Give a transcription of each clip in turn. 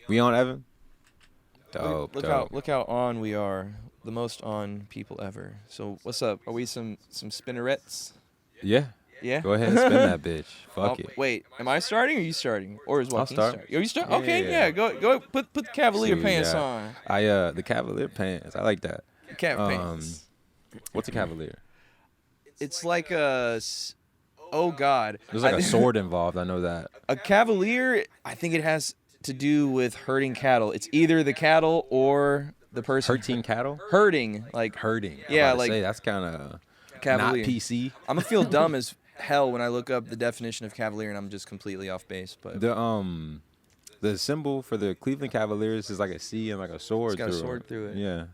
We on, Evan? Dope. Look how on we are. The most on people ever. So what's up? Are we some spinnerettes? Yeah. Yeah. Go ahead and spin that bitch. Fuck it. Wait, am I starting or are you starting? Or is Joaquin start. starting? Are you start? Yeah, Okay, yeah. Go put the Cavalier See, pants yeah. on. The Cavalier pants. I like that. Pants. What's a Cavalier? It's like oh God. There's like a sword involved. I know that. A Cavalier, I think it has to do with herding cattle. It's either the cattle or the person. Herding cattle? Herding, like Herding. Yeah, I'm about to like say, that's kind of not Cavalier. PC. I'm gonna feel dumb as hell when I look up the definition of Cavalier and I'm just completely off base. But The symbol for the Cleveland Cavaliers is like a C and like a sword. It's got a sword through it. Yeah,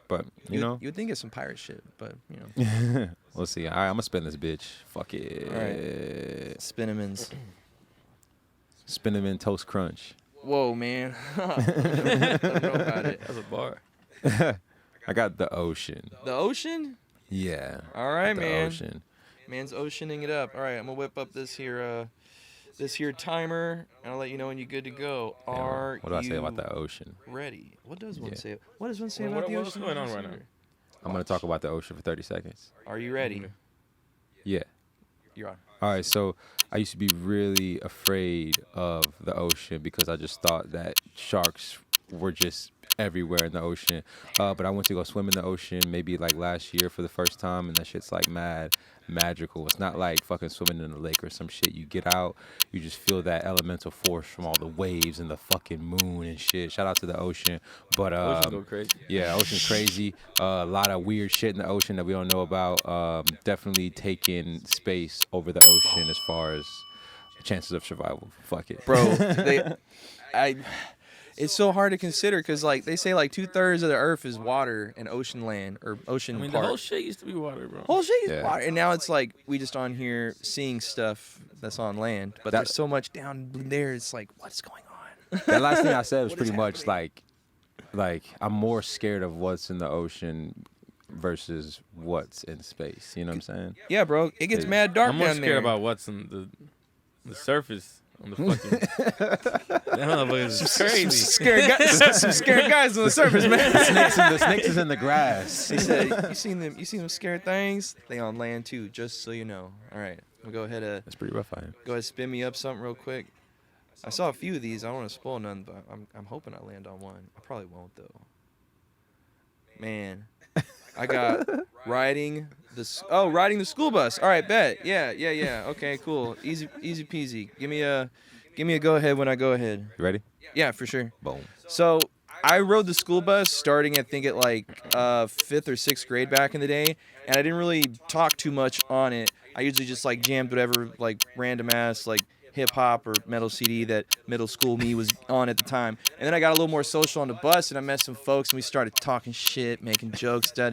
but you know, you would think it's some pirate shit, but you know. We'll see. All right, I'm gonna spin this bitch. Fuck it. All right. Spinnemans. Spinnemin Toast Crunch. Whoa, man. I don't know about it. That's a bar. I got the ocean. The ocean? Yeah. All right, the man. Ocean. Man's oceaning it up. All right, I'm gonna whip up this here timer, and I'll let you know when you're good to go. Yeah, Are what do I say you about the ocean? ready? What does one Yeah. say? What does one say Well, about the what's ocean? going on right now? I'm gonna talk about the ocean for 30 seconds. Are you ready? Yeah. You're on. All right, so I used to be really afraid of the ocean because I just thought that sharks were just everywhere in the ocean. But I went to go swim in the ocean maybe like last year for the first time, and that shit's like magical. It's not like fucking swimming in a lake or some shit. You get out, you just feel that elemental force from all the waves and the fucking moon and shit. Shout out to the ocean. But Ocean go crazy. yeah, ocean's crazy. A lot of weird shit in the ocean that we don't know about. Definitely taking space over the ocean as far as chances of survival. Fuck it, Bro, it's so hard to consider because like they say like 2/3 of the earth is water and ocean land or ocean I mean, part. the whole shit used to be water, bro. Whole shit is Yeah. water, and now it's like we just on here seeing stuff that's on land, but there's so much down there. It's like, what's going on? That last thing I said was What is pretty much like I'm more scared of what's in the ocean versus what's in space. You know what I'm saying? Yeah, bro, it gets Yeah. mad dark I'm more down scared there. about what's in the surface on the fucking. That motherfucker is crazy. Some scared guys on the surface, man. The snakes is in the grass. He said, "You seen them? You seen them scared things? They on land too, just so you know." All right, we'll go ahead. That's pretty rough. Go ahead, spin me up something real quick. I saw a few of these. I don't want to spoil none, but I'm hoping I land on one. I probably won't though. Man, I got riding the school bus. All right, bet. Yeah. Okay, cool. Easy peasy. Give me a go ahead when I go ahead. You ready? Yeah, for sure. Boom. So I rode the school bus starting, I think, at like 5th or 6th grade back in the day, and I didn't really talk too much on it. I usually just like jammed whatever like random ass like hip hop or metal CD that middle school me was on at the time. And then I got a little more social on the bus, and I met some folks, and we started talking shit, making jokes, da.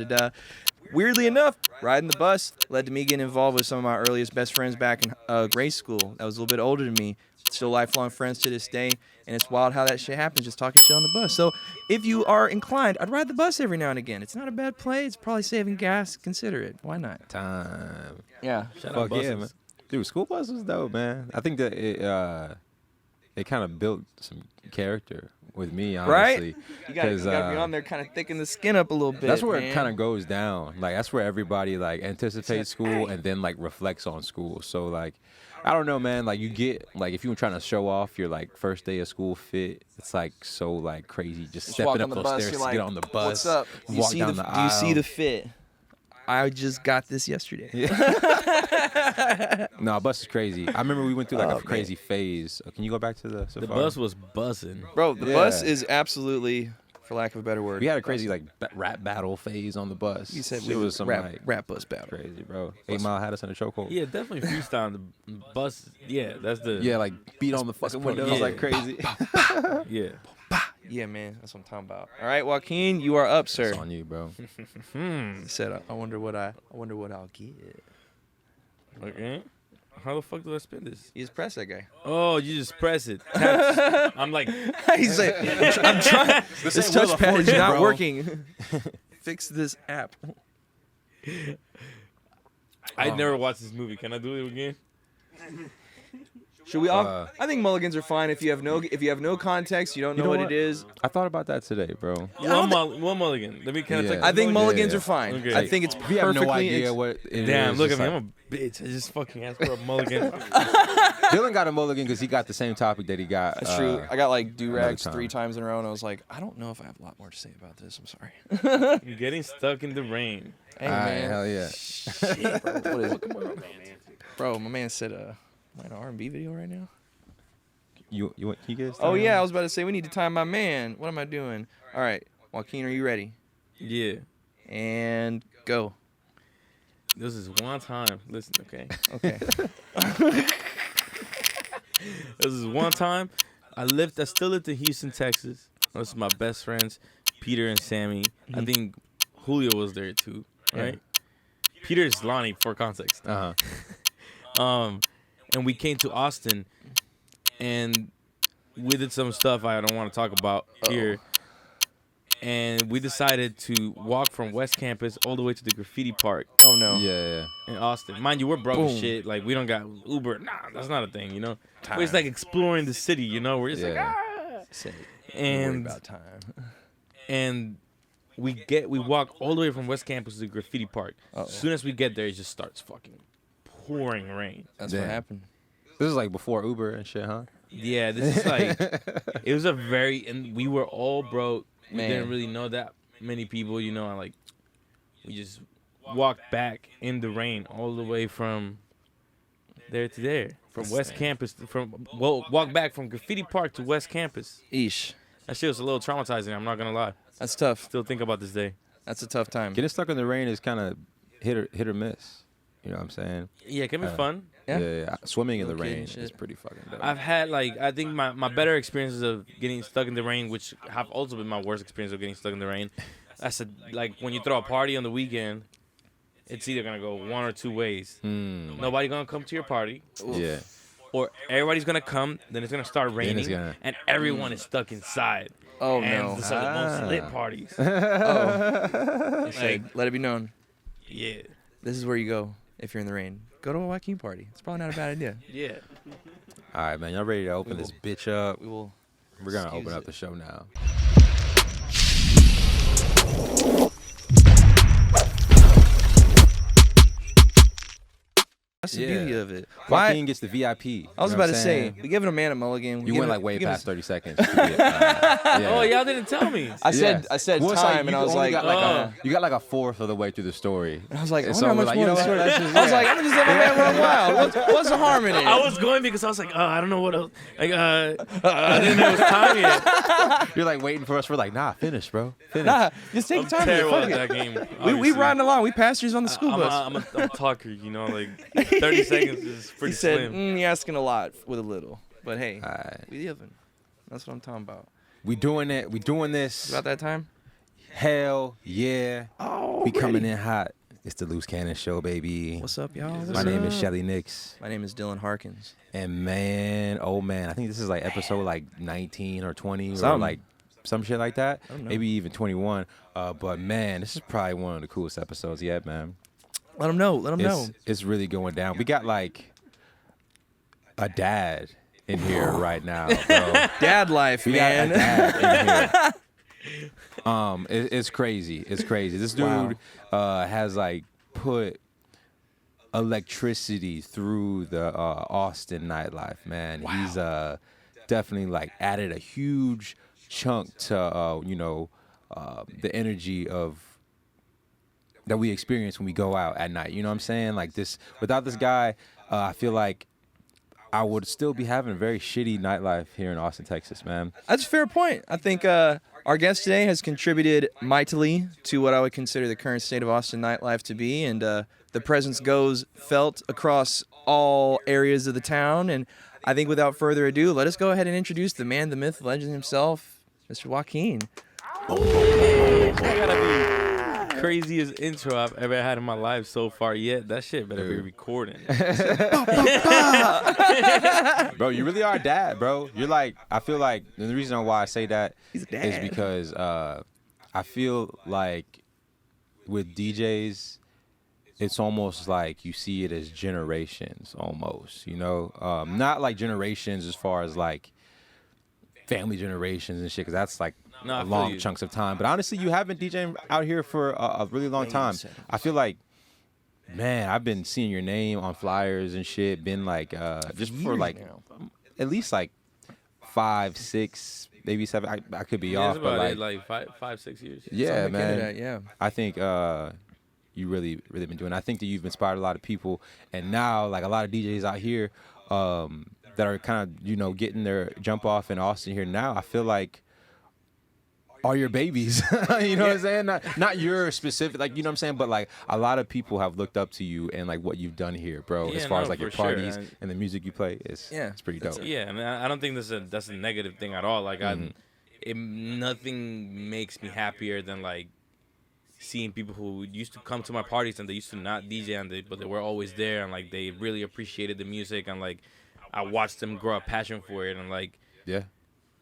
Weirdly enough, riding the bus led to me getting involved with some of my earliest best friends back in grade school. That was a little bit older than me. Still lifelong friends to this day, and it's wild how that shit happens, just talking shit on the bus. So if you are inclined, I'd ride the bus every now and again. It's not a bad play. It's probably saving gas. Consider it. Why not? Time. Yeah. Shout Fuck out buses. yeah, man. Dude, school bus was dope, man. I think that it kind of built some character with me, honestly. Right? You gotta be on there, kind of thicken the skin up a little bit. That's where man. it kind of goes down. Like that's where everybody like anticipates school and then like reflects on school. So like, I don't know, man. Like you get like if you were trying to show off your like first day of school fit, it's like so like crazy. Just stepping walk up on the those bus, stairs you're to like, get on the bus. What's up? Walk down the Do you see aisle. the fit? I just got this yesterday. No, bus is crazy. I remember we went through like Oh, a crazy phase. Can you go back to the The bus was buzzing. Bro, the Yeah. bus is absolutely, for lack of a better word. We had a crazy like rap battle phase on the bus. You said it we was some rap, like rap bus battle. crazy, bro. 8 Mile had us in a chokehold. Yeah, definitely freestyle. The bus. Yeah, that's the. Yeah, like beat on the fucking windows yeah. like crazy. Yeah. Yeah, man, that's what I'm talking about. All right, Joaquin, you are up, sir. It's on you, bro. He said, I wonder what I'll get. Okay. How the fuck do I spin this? You just press that guy. Oh, you just press it. Tap. I'm like, He's like, I'm trying. This ain't Wheel of touchpad is Fortune, not bro. working. Fix this app. I never watched this movie. Can I do it again? Should we all? I think mulligans are fine if you have no context, you don't know, what it is. I thought about that today, bro. One mulligan. Let me kind of. Yeah. I think mulligans Yeah. are fine. Okay. I think it's We have no perfectly. idea what it Damn, is. look at Just me. like- I'm a bitch. I just fucking asked for a mulligan. Dylan got a mulligan because he got the same topic that he got. That's true. I got like do-rags time. 3 times in a row, and I was like, I don't know if I have a lot more to say about this. I'm sorry. You're getting stuck in the rain. Hey, All right, man. hell yeah. Shit, bro. What is it? Bro, my man said, am I in an R&B video right now? You want? Can you get? Oh, yeah, I was about to say, we need to time my man. What am I doing? All right, Joaquin, are you ready? Yeah. And go. This is one time. Listen, okay. Okay. This is one time. I still lived in Houston, Texas. Those are my best friends, Peter and Sammy. I think Julio was there too, right? Peter is Lonnie for context. And we came to Austin, and we did some stuff I don't want to talk about here. And we decided to walk from West Campus all the way to the graffiti park Oh, no. Yeah. in Austin. Mind you, we're broke as Boom. shit. Like, we don't got Uber. Nah, that's not a thing, you know? We're just like exploring the city, you know? We're just like, Yeah. Say, And about time. and we walk all the way from West Campus to the graffiti park. As soon as we get there, it just starts fucking pouring rain. That's Damn. what happened. This is like before Uber and shit, huh? Yeah, this is like, it was and we were all broke. We Man. didn't really know that many people, you know, and like, we just walked back in the rain all the way from there to there. From West Campus, walk back from graffiti park to West Campus. Eesh. That shit was a little traumatizing, I'm not gonna lie. That's tough. Still think about this day. That's a tough time. Getting stuck in the rain is kind of hit or miss. You know what I'm saying? Yeah, it can be fun. Yeah. Swimming in the Little kid rain and shit. is pretty fucking dope. I've had I think my better experiences of getting stuck in the rain, which have also been my worst experience of getting stuck in the rain. That's when you throw a party on the weekend, it's either gonna go one or two ways. Nobody gonna come to your party, Yeah. or everybody's gonna come, then it's gonna start raining, gonna- and everyone is stuck inside. Oh, and no. these are the most lit parties. Oh. Like, Let it be known. yeah, This is where you go if you're in the rain. Go to a Joaquin party. It's probably not a bad idea. yeah. All right, man. Y'all ready to open this bitch up? We will. We're gonna excuse open up it. the show now. That's the Yeah. beauty of it. Joaquin gets the VIP. I was you know about what to I'm say, saying? we giving a man a mulligan. You went like way past 30 seconds. Oh, y'all didn't tell me. I said Well, it's time, and you I was only like, got you got like a fourth of the way through the story. I was like, I And wonder how we're much like, more you know of the what? story- That's just- I was like, I'm gonna just let my man run wild. What's the harm in it? I was going because I was like, I don't know what else. Like, I didn't know it was time yet. You're like waiting for us. We're like, nah, finish, bro. Finish. Nah, just take I'm time. terrible Fuck at it. that game. We obviously. riding along. We pastors on the school bus. I'm a talker, you know, like 30 seconds is pretty He said, slim. you're asking a lot with a little. But hey, All right. we living. That's what I'm talking about. We doing it. We doing this. About that time? Hell yeah. Oh, We coming in hot. It's the Loose Cannon Show, baby. What's up, y'all? My name is Shelly Nix. My name is Dylan Harkins. And man, oh man, I think this is like episode like 19 or 20 or Something. like some shit like that. I don't know. Maybe even 21. But man, this is probably one of the coolest episodes yet, man. Let them know. Let them know. It's really going down. We got like a dad in here right now, bro. Dad life, We got a man. dad in here. It's crazy. It's crazy. This dude has like put electricity through the Austin nightlife, man. He's definitely like added a huge chunk to the energy of that we experience when we go out at night. You know what I'm saying? Like this, without this guy, I feel like I would still be having a very shitty nightlife here in Austin, Texas, man. That's a fair point. I think our guest today has contributed mightily to what I would consider the current state of Austin nightlife to be, and the presence goes felt across all areas of the town. And I think without further ado, let us go ahead and introduce the man, the myth, the legend himself, Mr. Joaquin. That gotta be craziest intro I've ever had in my life so far yet. That shit better be recording. Bro, you really are a dad, bro. You're like, I feel like, and the reason why I say that He's a is dad. because I feel like with DJs, it's almost like you see it as generations almost, you know, not like generations as far as like family generations and shit, because that's like No, I feel long you. chunks of time. But honestly, you have been DJing out here for a really long time. I feel like, man, I've been seeing your name on flyers and shit. Been like, just for years like, now. at least like 5, 6, maybe 7. I could be Yeah, off, it's but about like, it, like 5, 6 years. yeah, Something akin to man. that, yeah. I think you really been doing. I think that you've inspired a lot of people, and now like a lot of DJs out here that are kind of, you know, getting their jump off in Austin here now. I feel like are your babies. You know what I'm saying? Not your specific, like, you know what I'm saying, but like a lot of people have looked up to you and like what you've done here, bro. Yeah, as far no, as like your for sure. parties and the music you play, it's pretty dope. Yeah, and I don't think that's a negative thing at all. Like nothing makes me happier than like seeing people who used to come to my parties and they used to not DJ but they were always there and like they really appreciated the music and like I watched them grow a passion for it and like Yeah.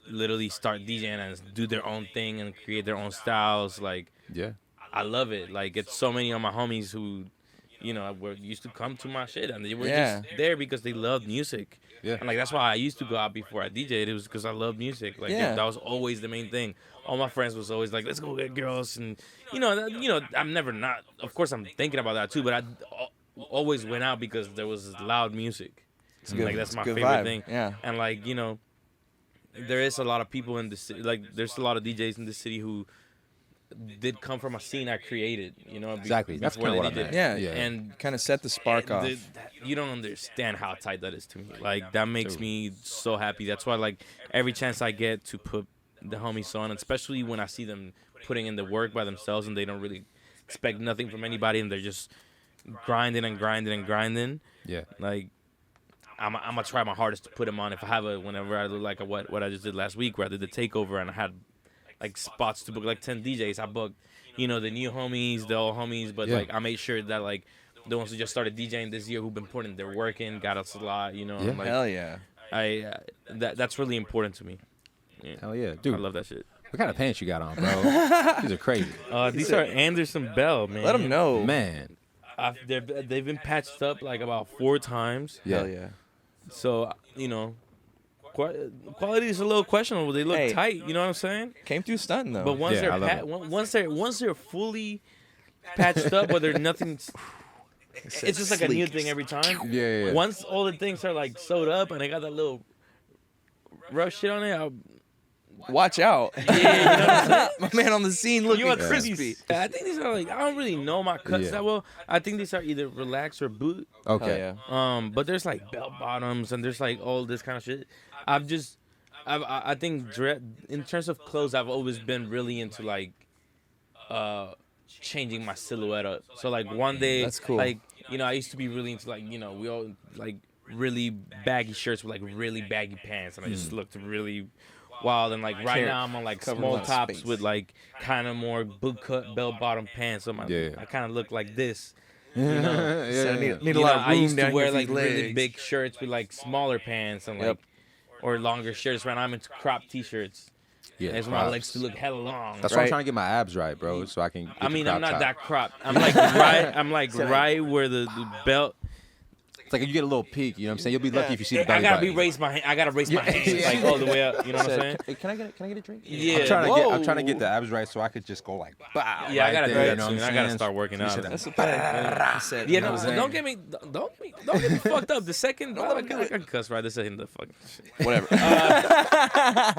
literally start DJing and do their own thing and create their own styles. Like Yeah. I love it. Like it's so many of my homies who, you know, used to come to my shit and they were Yeah. just there because they loved music. Yeah. And like that's why I used to go out before I DJ'd. It was because I loved music. Like Yeah. that was always the main thing. All my friends was always like, "Let's go get girls," and you know, I'm never not. Of course, I'm thinking about that too. But I always went out because there was loud music. Good. Like that's It's my a good favorite vibe. thing. Yeah. And like you know, there is a lot of people in the city. Like there's a lot of DJs in the city who did come from a scene I created. You know, Exactly. That's before kind of they what I DJ'd. meant. Yeah. Yeah. And Kind of set the spark off. you don't understand how tight that is to me. Like that makes me so happy. That's why like every chance I get to put the homies on, especially when I see them putting in the work by themselves and they don't really expect nothing from anybody and they're just grinding and grinding and grinding. Yeah. Like I'm gonna try my hardest to put them on. If I have whenever I do like what I just did last week where I did the takeover and I had like spots to book like 10 DJs. I booked, you know, the new homies, the old homies, but like I made sure that like the ones who just started DJing this year who've been putting their work in got us a lot, you know. Yeah. And, like, Hell yeah. that's really important to me. Yeah. Hell yeah, dude. I love that shit. What kind of pants you got on, bro? These are crazy. These are Anderson Bell, man. Let them know. Man. They've been patched up like about 4 times. Yeah. Hell yeah. So, you know, quality is a little questionable. They look Hey. tight, you know what I'm saying? Came through stunting though. But once Yeah, I love they're once they're fully patched up, where there's nothing, it's just like a new thing every time. Yeah. Once all the things are like sewed up and they got that little rough shit on it, Watch out. yeah, you know what I'm saying? My man on the scene looking You want crispy. I think these are like I don't really know my cuts Yeah. that well. I think these are either relaxed or boot. Okay. Hell yeah. But there's like bell bottoms and there's like all this kind of shit. I think in terms of clothes, I've always been really into like changing my silhouette up. So like one day, That's cool. like you know, I used to be really into like you know we all like really baggy shirts with like really baggy pants, and I just looked really wild. And like right now, I'm on like Covering a small lot of tops space. with like kind of more boot cut bell bottom pants. So Yeah. I kind of look like this. You know? So I need a You lot know, of I room used to down wear here for like these really legs. big shirts with like smaller pants and like Yep. or longer shirts. Right now I'm into crop t-shirts. Yeah. It's my props. legs to look hella long. That's why I'm Right. trying to get my abs right, bro, so I can. Get I the mean, crop I'm not top. that cropped. I'm like right. I'm like right where the belt. It's like you get a little peek. You know what I'm saying? You'll be lucky if you see the I belly gotta button. raise my hand. I gotta raise my Yeah. hands like all the way up. You know what I'm saying? Hey, can I get a drink? Yeah. I'm trying to get the abs right so I could just go like bow. Yeah, I right gotta do there, that you know soon. what I I'm gotta saying? start working out. That's what I said. Yeah, You know no, what I'm saying? don't get me fucked up. The second, I can cuss right. The second, the fucking shit. Whatever.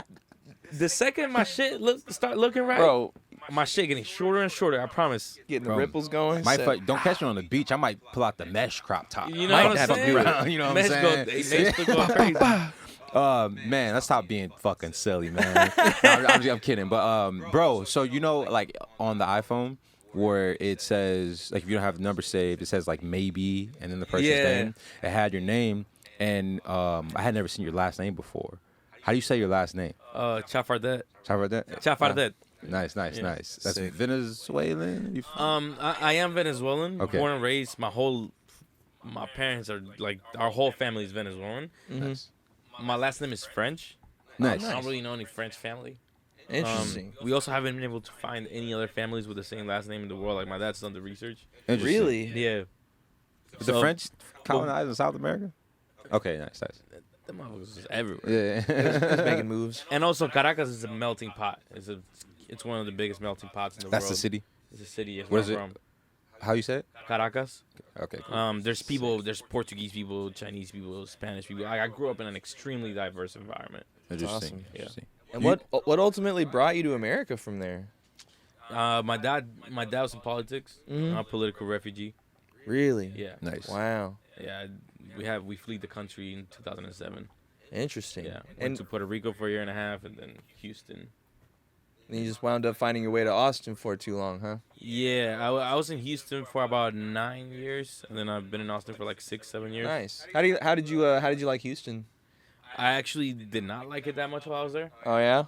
The second my shit start looking right, Bro, my shit getting shorter and shorter. I promise. getting the Bro, ripples going. Might set. fuck, don't catch me on the beach. I might pull out the mesh crop top. You know Might what I'm fuck saying? around, you know what Mesh I'm go- saying? they still go crazy. Man, let's stop being fucking silly, man. I'm kidding, but bro, so you know, like on the iPhone where it says, like if you don't have the number saved, it says like maybe, and then the person's Yeah. name. It had your name, and I had never seen your last name before. How do you say your last name? Chafardet. How about that? Chafardet. Nice. Yeah. That's Sick. Venezuelan. I am Venezuelan, Okay. born and raised. My parents are like our whole family is Venezuelan. Nice. My last name is French. Nice. I don't really know any French family. Interesting. We also haven't been able to find any other families with the same last name in the world. Like my dad's done the research. Interesting. Really? Yeah. The So, French colonized in South America? Okay, nice. the motherfuckers is everywhere. Yeah. It's making moves. And also Caracas is a melting pot. It's one of the biggest melting pots in the That's world. the city? It's a city. It's What where is I'm it? from. How you say it? Caracas. Okay, cool. There's people. There's Portuguese people, Chinese people, Spanish people. I grew up in an extremely diverse environment. Interesting. awesome. Yeah. Interesting. And You- what ultimately brought you to America from there? My dad was in politics. Mhm. I'm a political refugee. Really? Yeah. Nice. Wow. Yeah. We fled the country in 2007. Interesting. Yeah. Went And to Puerto Rico for a year and a half, and then Houston. you just wound up finding your way to Austin for too long, huh? Yeah, I was in Houston for about 9 years, and then I've been in Austin for like 6-7 years. Nice. How did you like Houston? I actually did not like it that much while I was there. Oh yeah.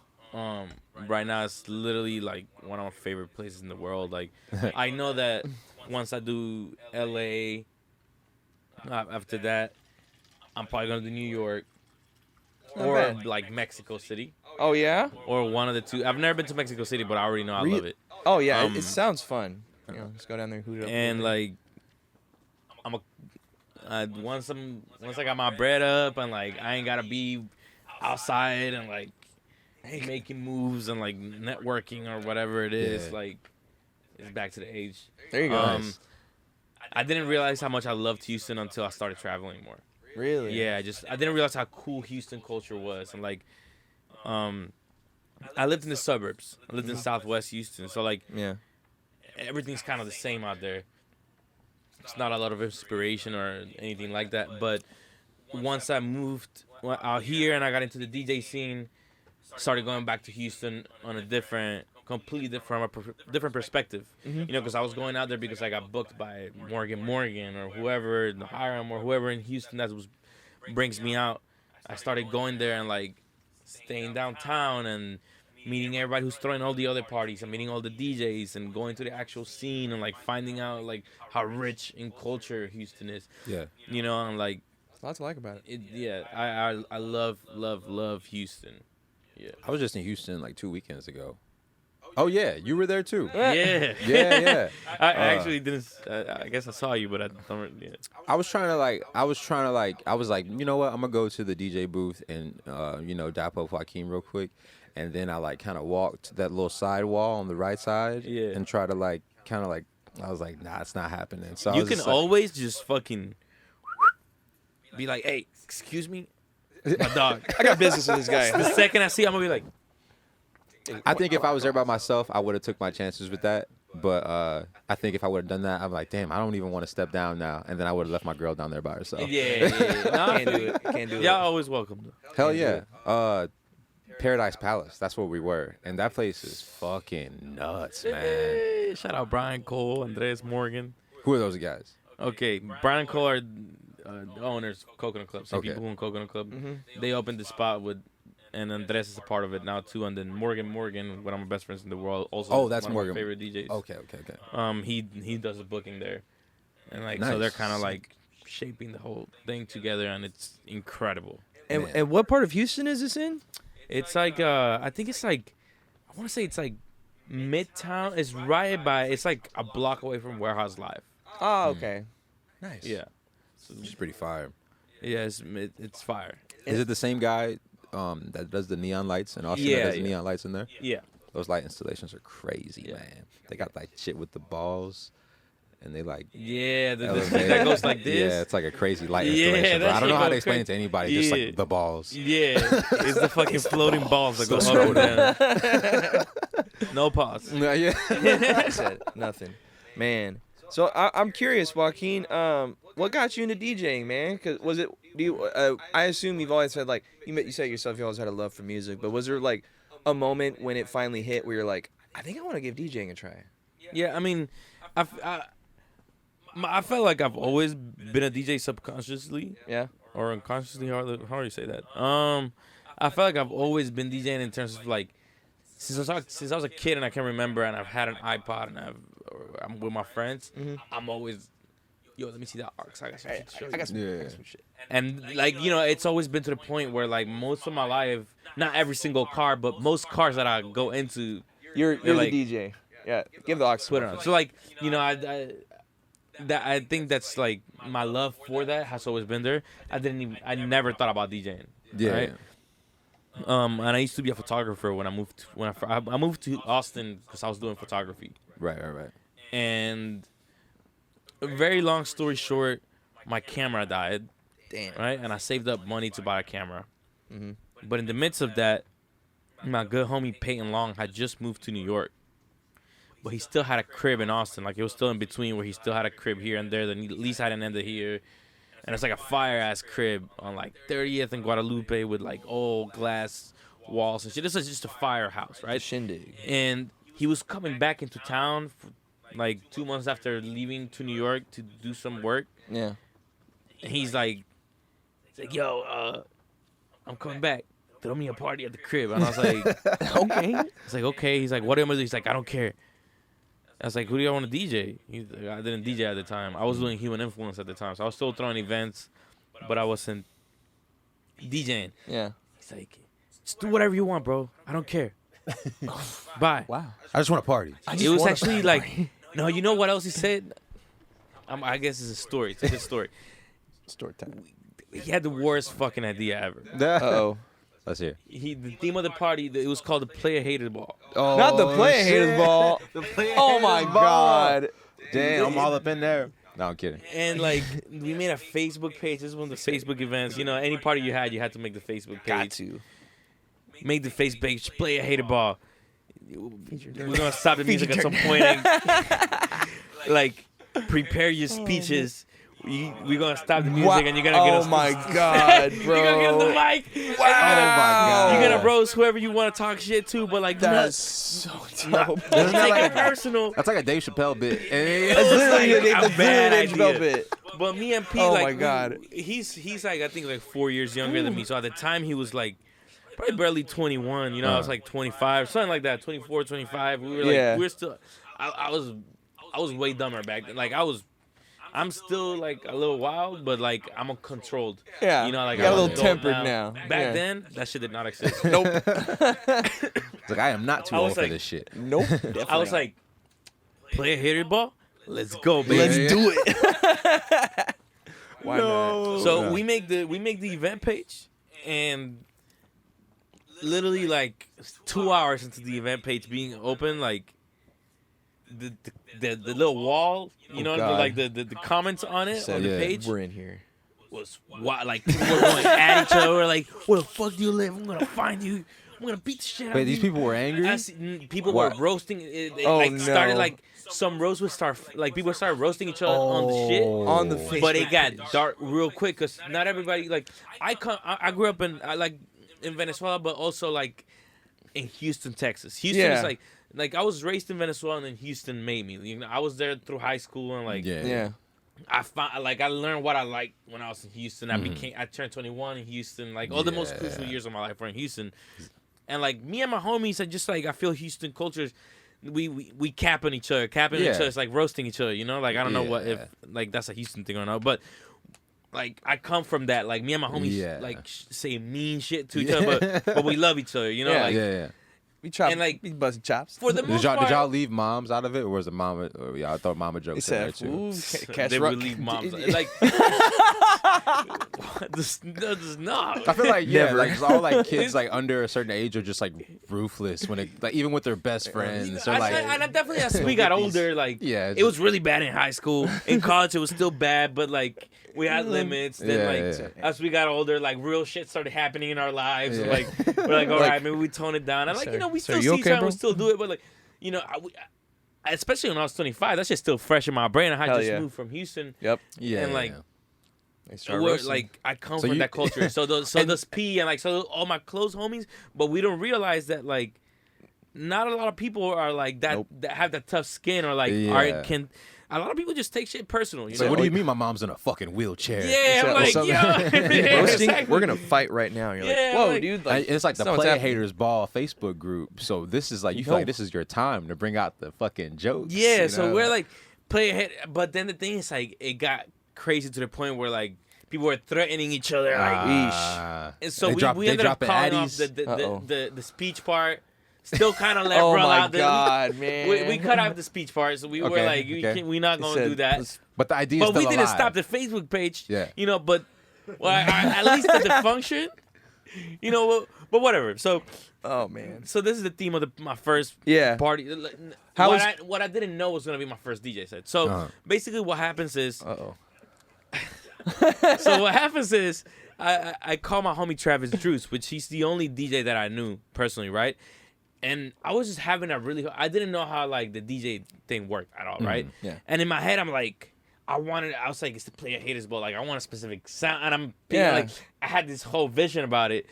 Right now it's literally like one of my favorite places in the world. Like, I know that once I do LA, after that, I'm probably gonna do New York Not or bad. like Mexico City Oh yeah. or one of the two. I've never been to Mexico City, but I already know I love it. Oh yeah. It Um, sounds fun. You know, just go down there and hoot it up. a And little bit. like, once I got my bread up and like I ain't gotta be outside and like making moves and like networking or whatever it is, Yeah. like it's back to the age. There you go. Um, I didn't realize how much I loved Houston until I started traveling more. Really? Yeah, I didn't realize how cool Houston culture was, and like, I lived in the suburbs. I lived in Southwest Houston, so like Yeah. everything's kind of the same out there. It's not a lot of inspiration or anything like that. But once I moved out here and I got into the DJ scene, started going back to Houston on a completely different, from a different perspective. Mhm. You know, because I was going out there because I got booked by Morgan or whoever in Hiram or whoever in Houston that brings me out. I started going there and like staying downtown and meeting everybody who's throwing all the other parties and meeting all the DJs and going to the actual scene and like finding out like how rich in culture Houston is. Yeah. You know, and like There's a lot to like about it. I love Houston. Yeah. I was just in Houston like 2 weekends ago. Oh yeah, you were there too. Yeah. Yeah. I actually didn't. I guess I saw you, but I don't. Yeah. I was like, you know what? I'm gonna go to the DJ booth and dap up Joaquin real quick, and then I like kind of walked that little side wall on the right side, Yeah. and try to like kind of like I was like, nah, it's not happening. So I You was can just like, always just fucking be like, hey, excuse me, my dog. I got business with this guy. The second I see, I'm gonna be like, I think if I was there by myself, I would have took my chances with that. But I think if I would have done that, I'm like, damn, I don't even want to step down now, and then I would have left my girl down there by herself. yeah. Nah, Can't do it. Can't do it. Y'all always welcome. Hell yeah. Paradise Palace. That's where we were, and that place is fucking nuts, man. Hey, shout out Brian Cole, Andres Morgan. Who are those guys? Okay, Brian Cole are the owners of Coconut Club. Same Okay. people who own Coconut Club. Mhm. They opened the spot with, and Andres is a part of it now too. And then Morgan, one of my best friends in the world, also Oh, that's one Morgan. of my favorite DJs. Okay. He does the booking there, and like so Nice. they're kind of like shaping the whole thing together, and it's incredible. And, Man. and what part of Houston is this in? It's like I think it's like I want to say it's like Midtown. It's right by. It's like a block away from Warehouse Live. Oh, okay. Nice. Yeah. Which is pretty fire. Yeah, it's fire. Is it the same guy that does the neon lights in Austin? Yeah, that does yeah. the neon lights in there. Yeah. Those light installations are crazy, Yeah. man. They got like shit with the balls, and they like. Yeah, the elevate. thing that goes like this. Yeah, it's like a crazy light Yeah, installation. Bro. that I don't shit know how go to explain it to crazy. anybody. Just Yeah. like the balls. Yeah, it's the fucking floating balls that go So up and down. No pause. Yeah. I said nothing. Man. So I'm curious, Joaquin. What got you into DJing, man? Cause was it? Do you? I assume you've always had like you said yourself. You always had a love for music. But was there like a moment when it finally hit where you're like, I think I want to give DJing a try? Yeah, I mean, I felt like I've always been a DJ subconsciously Yeah. or unconsciously. How do you say that? I felt like I've always been DJing in terms of like since I was a kid and I can remember and I've had an iPod and I'm with my friends. Mhm. I'm always, yo, let me see that arc. I got some shit to show you. I got some, Yeah. shit. And like, you know, it's always been to the point where like most of my life, not every single car, but most cars that I go into, You're like, the DJ. Yeah, give the aux. put it on. So like, you know, I think that's like my love for that has always been there. I never thought about DJing. Yeah. Right? And I used to be a photographer when I moved to Austin because I was doing photography. Right. And a very long story short, my camera died. Damn. Right? And I saved up money to buy a camera. Mhm. But in the midst of that, my good homie Peyton Long had just moved to New York. But he still had a crib in Austin. Like, it was still in between where he still had a crib here and there. The lease hadn't ended here. And it's like a fire-ass crib on, like, 30th and Guadalupe with, like, old glass walls and shit. This is just a firehouse, right? Shindig. And he was coming back into town, like, 2 months after leaving to New York to do some work. Yeah. And he's like, yo, I'm coming back. Throw me a party at the crib. And I was like, okay. I was like, okay. He's like, what am I doing? He's like, I don't care. I was like, who do you want to DJ? I didn't DJ at the time. I was doing Human Influence at the time. So I was still throwing events, but I wasn't DJing. Yeah. He's like, just do whatever you want, bro. I don't care. Bye. Wow. I just want to party. It was actually like, no, you know what else he said? I guess it's a story. It's a good story. Story time. He had the worst fucking idea ever. Uh-oh. Let's hear. The theme of the party, it was called the Player Hated Ball. Oh, Not the play haters ball. Oh my god. Damn, I'm all up in there. No, I'm kidding. And like, we made a Facebook page. This is one of the Facebook events. You know, any party you had to make the Facebook page. Got to. Make the Facebook page, Player Hated Ball. We're gonna stop the music at some point. Like, prepare your speeches. We're gonna stop the music and you're gonna get us. Oh my god, bro. You're gonna get us the mic. Wow. Oh my god. You're gonna roast whoever you want to talk shit to, but like, That's so dope. Isn't take that it like, personal. that's like a Dave Chappelle bit. It That's was literally like the a bad Dave Chappelle idea. bit. But me and Pete, Oh like, my God. he's like, I think like 4 years younger than me. So at the time he was like probably barely 21. You know, I was like 25, something like that, 24, 25. We were like, Yeah. we were still. I was way dumber back then. Like I'm still like a little wild, but like I'm a controlled. Yeah. You know, like You got I'm a little adult tempered now. Back Yeah. then, that shit did not exist. Nope. It's like, I am not too I old was for like- this shit. Nope. I was like, play a hitter ball. Let's go, baby. let's Yeah. do it. Why not? So Yeah. we make the event page, and literally like 2 hours into the event page being open, like the little wall, you know, God. like the comments on it Said, on the yeah. page We're in here. was wild. Like people were going at each other, like, where the fuck do you live? I'm gonna find you. I'm gonna beat the shit out Wait, of these you. people were angry? People What? were roasting. It Oh, like no. started like some roast would start like people started roasting each other on the shit. On the Facebook But it got page. dark real quick because not everybody like I grew up in Venezuela, but also like in Houston, Texas. Houston Yeah. is like I was raised in Venezuela and then Houston made me. You know, I was there through high school and like Yeah. I found like I learned what I liked when I was in Houston. I turned 21 in Houston. Like all the most crucial years of my life were in Houston. And like me and my homies, I feel Houston cultures. We capping each other. Capping Yeah. each other is like roasting each other, you know? Like I don't know what Yeah. if like that's a Houston thing or not, but like I come from that. Like me and my homies Yeah. like say mean shit to each other, but we love each other, you know? Yeah. Like Yeah. We chop. And, like, we busting chops. for the Did most y'all, part, did y'all leave moms out of it, or was it mama? Or y'all thought mama He jokes in there said, too? "Ooh, catch they rock." would leave moms like just not. I feel like Never. like 'cause all like kids like under a certain age are just like ruthless when it like even with their best friends. They're like, I definitely as we got older, like Yeah, it was really bad in high school. In college, it was still bad, but like we had limits. Then Yeah, like as we got older, like real shit started happening in our lives. And, Yeah. like we're like, all Like- right, maybe we tone it down. And like Sir, you know, we sir, still you see okay, each other, bro? we still do it, but like you know, especially when I was 25, that shit's still fresh in my brain. I had Hell just yeah. moved from Houston. Yep. yeah, and, like, yeah. They start We're, roasting. like I come So from you- that culture, so those P and like so all my close homies, but we don't realize that like not a lot of people are like that Nope. that have that tough skin or like Yeah. a lot of people just take shit personal. You So know? what do you mean my mom's in a fucking wheelchair? Yeah, I'm Or like, something. yo, yeah, roasting. exactly. We're gonna fight right now. You're Yeah, like, whoa, like- dude. And Like, it's like the that's not what's Play happening. Haters Ball Facebook group. So this is like you feel No. like this is your time to bring out the fucking jokes. Yeah, you so know? we're like, play ahead. But then the thing is, like, it got crazy to the point where, like, people were threatening each other. Like, and so we ended up calling off the speech part. Still kind of let oh roll my out. God, man. We cut out the speech part, so we were like, we're not going to do that. But the idea is But we still didn't alive. stop the Facebook page. Yeah. You know, but at least the function. You know, but whatever. So, oh man. so this is the theme of my first party. What I didn't know was gonna be my first DJ set. So basically, what happens is. So what happens is I call my homie Travis Drews, which he's the only DJ that I knew personally, right? And I was just having I didn't know how like the DJ thing worked at all, right? Yeah. And in my head, I'm like, I was like, it's to play a haters ball. Like I want a specific sound, and I'm like, I had this whole vision about it,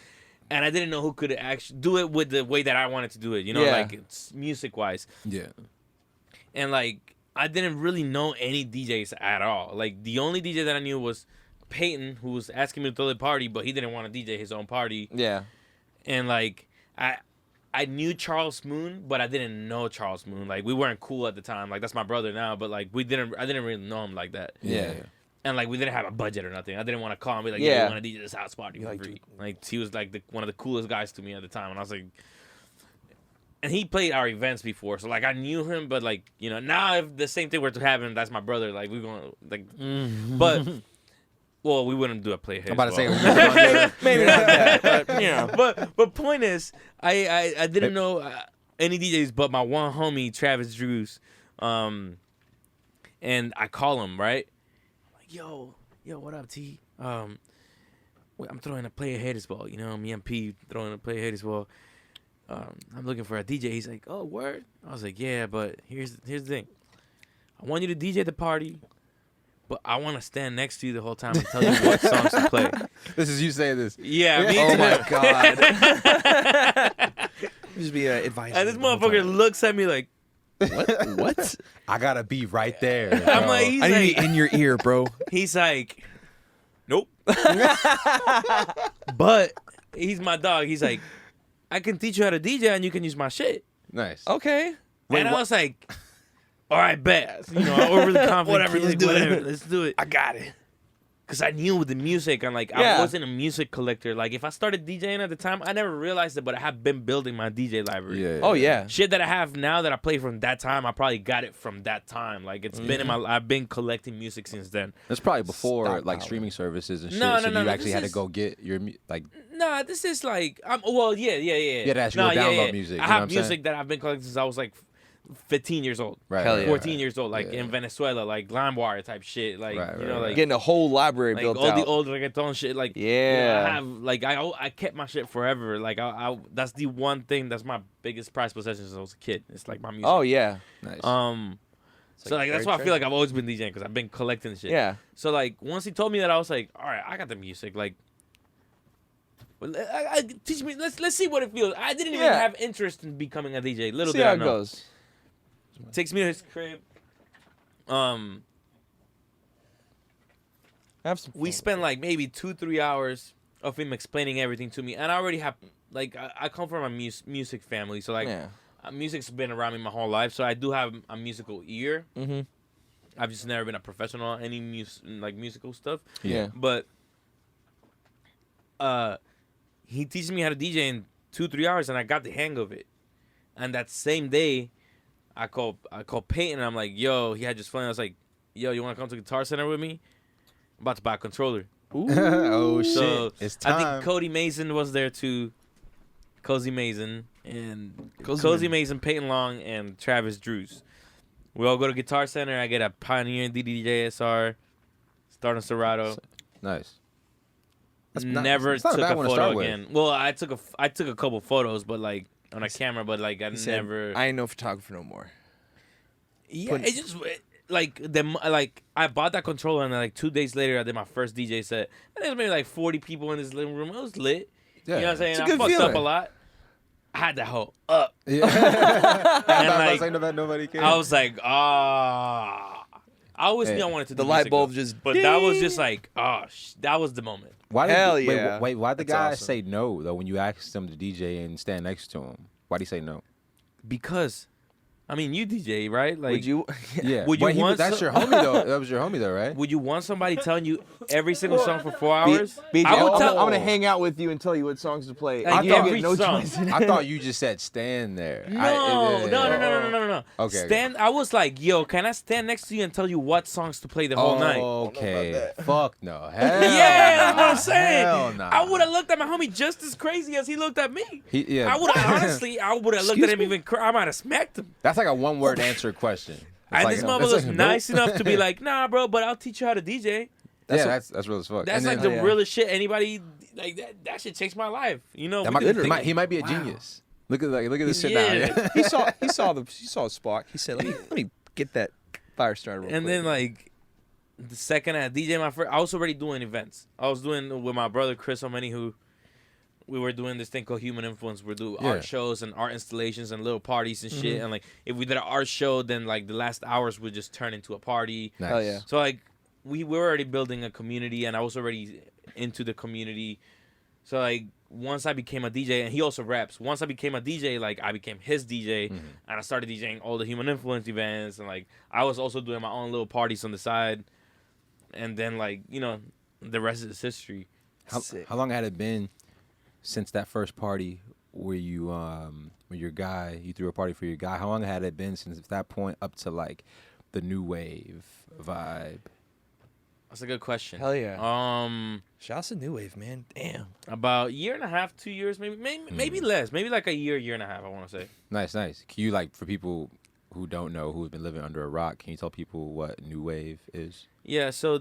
and I didn't know who could actually do it with the way that I wanted to do it. You know, like it's music wise. Yeah. And like I didn't really know any DJs at all. Like the only DJ that I knew was Peyton, who was asking me to throw the party, but he didn't want to DJ his own party. Yeah. And like I knew Charles Moon, but I didn't know Charles Moon. Like we weren't cool at the time. Like that's my brother now, but like I didn't really know him like that. Yeah. And like we didn't have a budget or nothing. I didn't want to call him and be like, yeah, I want to DJ this house party for free. Like he was like one of the coolest guys to me at the time, and I was like, and he played our events before, so like I knew him, but like you know now if the same thing were to happen, that's my brother. Like we're going like, but. Well, we wouldn't do a play here. I'm about to say maybe not that, but you know. But point is, I didn't know any DJs but my one homie Travis Drews, and I call him right, I'm like yo, what up T? I'm throwing a play haters ball, you know, me and P throwing a play haters ball. I'm looking for a DJ. He's like, oh word. I was like, yeah, but here's the thing. I want you to DJ the party. But I want to stand next to you the whole time and tell you what songs to play. This is you saying this. Yeah, me oh too. my God. Just be advising. And this motherfucker looks at me like, what? I gotta be right there. I'm bro. like, he's I need like, to be in your ear, bro. he's like, nope. But he's my dog. He's like, I can teach you how to DJ and you can use my shit. Nice. Okay. And I was like, all right, bet. You know, I'm overly confident. Whatever, let's do it. Let's do it. I got it. Because I knew with the music, and like, I wasn't a music collector. Like, if I started DJing at the time, I never realized it, but I have been building my DJ library. Yeah. Oh, yeah. Shit that I have now that I play from that time, I probably got it from that time. Like, it's been in my, I've been collecting music since then. That's probably before Stop like power. streaming services and shit. No, so no, you no, actually this had to is- go get your like. Nah, this is like, well, yeah. You had to actually go download music, you I know what have I'm saying? music that I've been collecting since I was like 15 years old. Right. Hell yeah. 14 years old, like Yeah. in Venezuela, like LimeWire type shit. Like, Right, you know, right, like. Getting a whole library Like built all out. the old reggaeton shit, like you know, Yeah. I have like I kept my shit forever. Like I that's the one thing that's my biggest prized possession since I was a kid. It's like my music. Oh, yeah. Nice. So like that's why I feel like I've always been DJing because I've been collecting shit. Yeah. So like once he told me that, I was like, all right, I got the music. Like, well, teach me. Let's see what it feels. I didn't even Yeah. have interest in becoming a DJ. Little See did how I it know. goes. Takes me to his crib. Have some We fun. spent like maybe 2-3 hours of him explaining everything to me, and I already have like I come from a music family, so like Yeah. music's been around me my whole life, so I do have a musical ear. Mm-hmm. I've just never been a professional on any musical stuff, Yeah. but he teaches me how to DJ in 2-3 hours, and I got the hang of it. And that same day, I called Peyton, and I'm like, yo, he had just flown. I was like, yo, you want to come to Guitar Center with me? I'm about to buy a controller. Oh shit! So It's I time. think Cody Mason was there too. Cozy Mason and Cozy Cozy Man. Mason, Peyton Long, and Travis Drews. We all go to Guitar Center. I get a Pioneer DDJ SR, start on Serato. Nice. Never it's not a took bad a one to photo start with. again. Well, I took a couple photos, but like on a camera, but like I He said, never. I ain't no photographer no more. Yeah, it just like I bought that controller and then, like 2 days later I did my first DJ set. And there was maybe like 40 people in this living room. It was lit. Yeah. You know what I'm saying? It's a I good fucked up feeling. a lot. I had that hoe up. Yeah. And like, like nobody cares. I was like, I always knew I wanted to do The light music, bulb though. just. But that was just like, that was the moment. Why did Hell wait, yeah. why'd the That's guy awesome. say no though when you asked him to DJ and stand next to him? Why'd he say no? Because I mean, you DJ, right? Like, Would you? Yeah. Would you Wait, want that's your homie though. That was your homie though, right? would you want somebody telling you every single song for 4 hours? BJ, I would I'm tell. gonna hang out with you and tell you what songs to play. Like, You don't every get no song. choice. I thought you just said stand there. No. Okay. Stand. I was like, yo, can I stand next to you and tell you what songs to play the whole night? Okay. Fuck no. Hell Yeah, that's what I'm nah. saying. Hell nah. I would have looked at my homie just as crazy as he looked at me. Yeah. I would have honestly, I would have looked at him even. I might have smacked him. That's like a one-word answer question. It's And like, this that's motherfucker was like, nice nope. enough to be like, nah, bro, but I'll teach you how to DJ. That's real as fuck. That's And like then- the realest shit. Anybody like that shit changed my life. You know, that we might, could he might be a genius. Look at this shit Yeah. now. he saw Spock. He said, let me get that fire started real And quick. then like the second I DJ my first, I was already doing events. I was doing with my brother Chris O'Many, who we were doing this thing called Human Influence. We're doing art shows and art installations and little parties and shit. And like if we did an art show, then like the last hours would just turn into a party. Nice. Hell yeah. So like we were already building a community, and I was already into the community. So like once I became a DJ, and he also raps. Once I became a DJ, like I became his DJ, and I started DJing all the Human Influence events, and like I was also doing my own little parties on the side. And then like the rest is history. How long had it been since that first party where you when your guy, you threw a party for your guy? How long had it been since that point up to like the new wave vibe? That's a good question. Hell yeah. Shouts to New Wave, man. Damn. About a year and a half, 2 years, maybe less, maybe like a year and a half. I want to say. Nice. Can you, like, for people who don't know, who have been living under a rock, can you tell people what new wave is? Yeah. So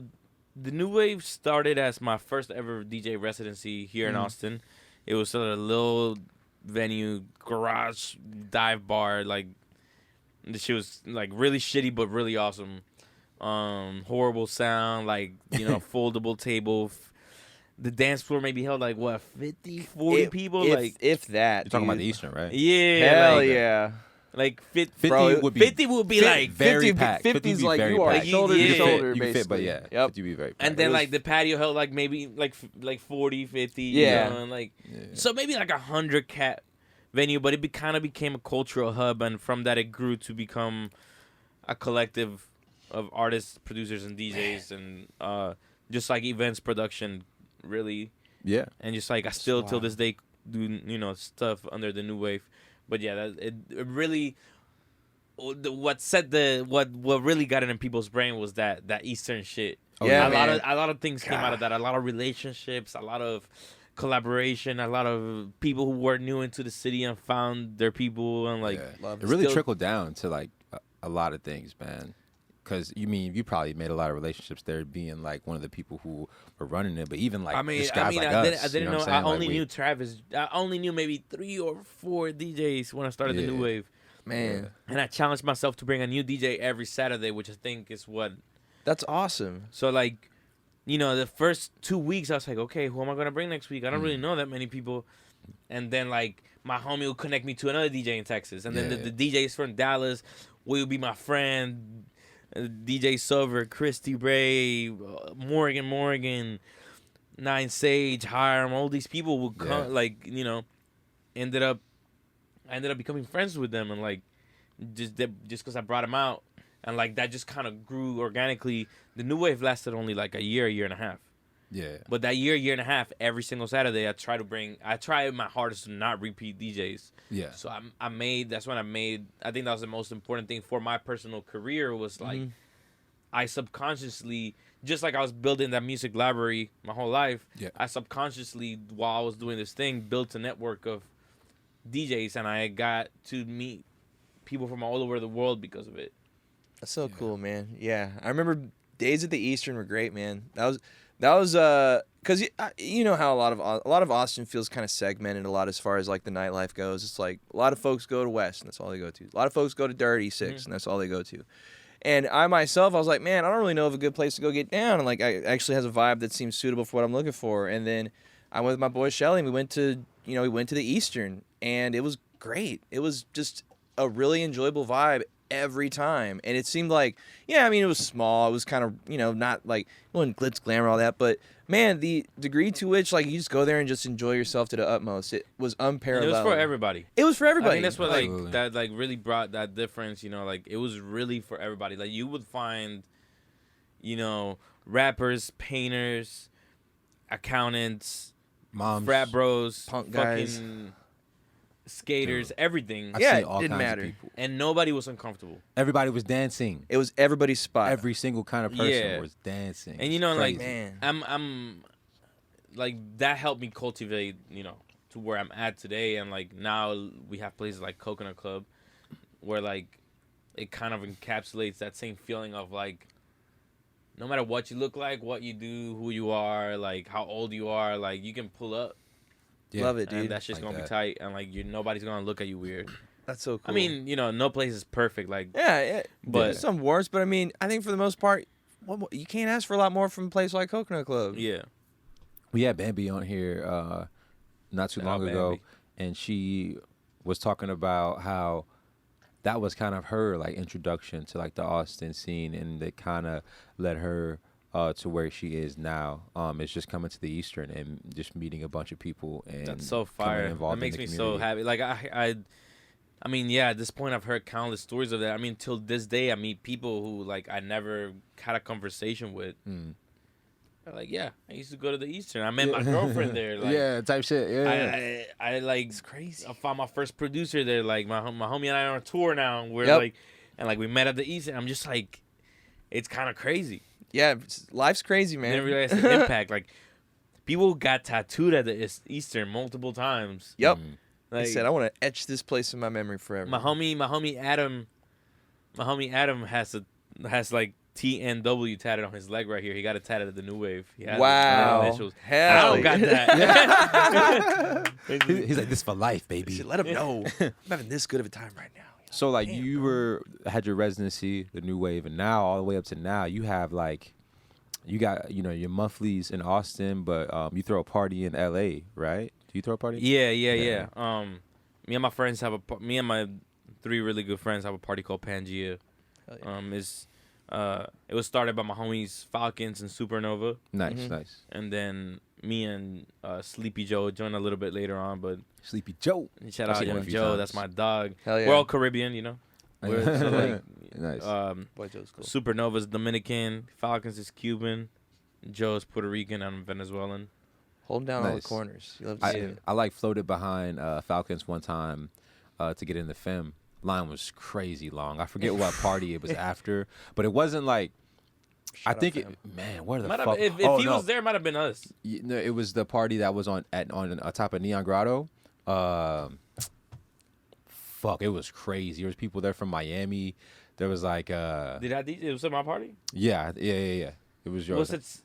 the new wave started as my first ever DJ residency here in Austin. It was a little venue, garage, dive bar. Like the shit was like really shitty, but really awesome. Horrible sound, like foldable table. The dance floor maybe held like what 50, 40 people, if that. You're talking about the Eastern, right? Yeah, Hell yeah. Like 50 Bro, would be like very 50 packed. 50's like very you are packed. shoulder You to can shoulder, You can fit, but basically. yeah, Yep. 50 be very packed. and then like the patio held like maybe like 40, 50. Yeah. And like so maybe like 100 cat venue, but it kind of became a cultural hub, and from that it grew to become a collective of artists, producers, and DJs, and just like events production, really. Yeah. And just like I still till this day do stuff under the new wave, but yeah, it really what really got it in people's brain was that Eastern shit. Yeah, a lot of things came out of that. A lot of relationships, a lot of collaboration, a lot of people who were new into the city and found their people, and like it really trickled down to like a lot of things, man. Because you probably made a lot of relationships there, being like one of the people who were running it. But even like just guys like us, I didn't know. what I'm I saying? only Like, knew Travis. I only knew maybe 3 or 4 DJs when I started the new wave. Man, And I challenged myself to bring a new DJ every Saturday, which I think is what. that's awesome. So like, the first 2 weeks I was like, okay, who am I gonna bring next week? I don't really know that many people. And then like my homie will connect me to another DJ in Texas, and then the DJs from Dallas will be my friend. DJ Silver, Christy Bray, Morgan, Nine Sage, Hiram, all these people would come. Like ended up becoming friends with them, and like just because I brought them out, and like that just kind of grew organically. The new wave lasted only like a year and a half. Yeah. But that year and a half, every single Saturday, I try my hardest to not repeat DJs. Yeah. So I think that was the most important thing for my personal career was like, I subconsciously, just like I was building that music library my whole life, I subconsciously, while I was doing this thing, built a network of DJs, and I got to meet people from all over the world because of it. That's so cool, man. Yeah, I remember days at the Eastern were great, man. That was because you know how a lot of Austin feels kind of segmented a lot as far as like the nightlife goes. It's like a lot of folks go to West and that's all they go to. A lot of folks go to Dirty Six and that's all they go to. And I myself, I was like, man, I don't really know of a good place to go get down. And like, I actually has a vibe that seems suitable for what I'm looking for. And then I went with my boy Shelly, and we went to the Eastern, and it was great. It was just a really enjoyable vibe every time. And it seemed like, yeah, I mean, it was small. It was kind of, not like, it wasn't glitz, glamour, all that. But, man, the degree to which, like, you just go there and just enjoy yourself to the utmost. It was unparalleled. And it was for everybody. It was for everybody. I think that's what, like, Absolutely. that, like, really brought that difference, like, it was really for everybody. Like, you would find, rappers, painters, accountants, Moms, frat bros, punk guys. fucking skaters, everything. I've Yeah, seen all it didn't kinds matter. of people. And nobody was uncomfortable. Everybody was dancing. It was everybody's spot. Every single kind of person Yeah. was dancing. And It's like, crazy. Man. I'm like, that helped me cultivate, to where I'm at today. And like now we have places like Coconut Club where like it kind of encapsulates that same feeling of like, no matter what you look like, what you do, who you are, like how old you are, like you can pull up. Yeah. Love it, dude. And that shit's Like gonna that. be tight, and like nobody's gonna look at you weird. That's so cool. I mean, no place is perfect. Like, yeah, But- there's some warts, but I mean, I think for the most part, you can't ask for a lot more from a place like Coconut Club. yeah, We had Bambi on here not too Shout long out ago, Bambi. and she was talking about how that was kind of her like introduction to like the Austin scene, and it kind of led her to where she is now. It's just coming to the Eastern and just meeting a bunch of people and that's so coming fire. involved That in makes the me so community. happy. Like I mean, yeah. At this point, I've heard countless stories of that. I mean, till this day, I meet people who like I never had a conversation with. Mm. They're like, yeah, I used to go to the Eastern. I met my girlfriend there. Like, yeah, type shit. Yeah, I like. It's crazy. I found my first producer there. Like my homie and I are on tour now. And we're Yep. like, and like we met at the Eastern. I'm just like, it's kind of crazy. Yeah, life's crazy, I man. didn't realize the impact. Like, people got tattooed at the Eastern multiple times. Yep. Mm. I Like, said I want to etch this place in my memory forever. my homie Adam has like TNW tatted on his leg right here. He got it tatted at the New Wave. He has Wow. the initials. Hell I don't got that. He's like, this for life, You baby. should let him know. I'm having this good of a time right now. So like Damn, you had your residency, the New Wave, and now all the way up to now, you have like, you got your monthlies in Austin, but you throw a party in LA, right? Do you throw a party? Yeah. Me and my friends me and my 3 really good friends have a party called Pangea. Hell yeah. It was started by my homies Falcons and Supernova, Nice, Mhm. nice. and then me and Sleepy Joe joined a little bit later on. But Sleepy Joe. shout I've out seen him a Young few Joe, times. that's my dog. Hell yeah. We're all Caribbean, We're, so like, Nice. Um, Boy, Joe's cool. Supernova's Dominican, Falcons is Cuban, Joe's Puerto Rican, I'm Venezuelan. Hold down all the Nice. corners. You love to see it. I like floated behind Falcons one time to get in the Fem. Line was crazy long. I forget what party it was after, but it wasn't like. I Shout out think fam. man, where the Might fuck? have, if oh, he no. was there, it might have been us. No, it was the party that was on top of Neon Grotto. Fuck, it was crazy. There was people there from Miami. There was like Did I DJ? It was at my party? yeah. It was yours. What's it?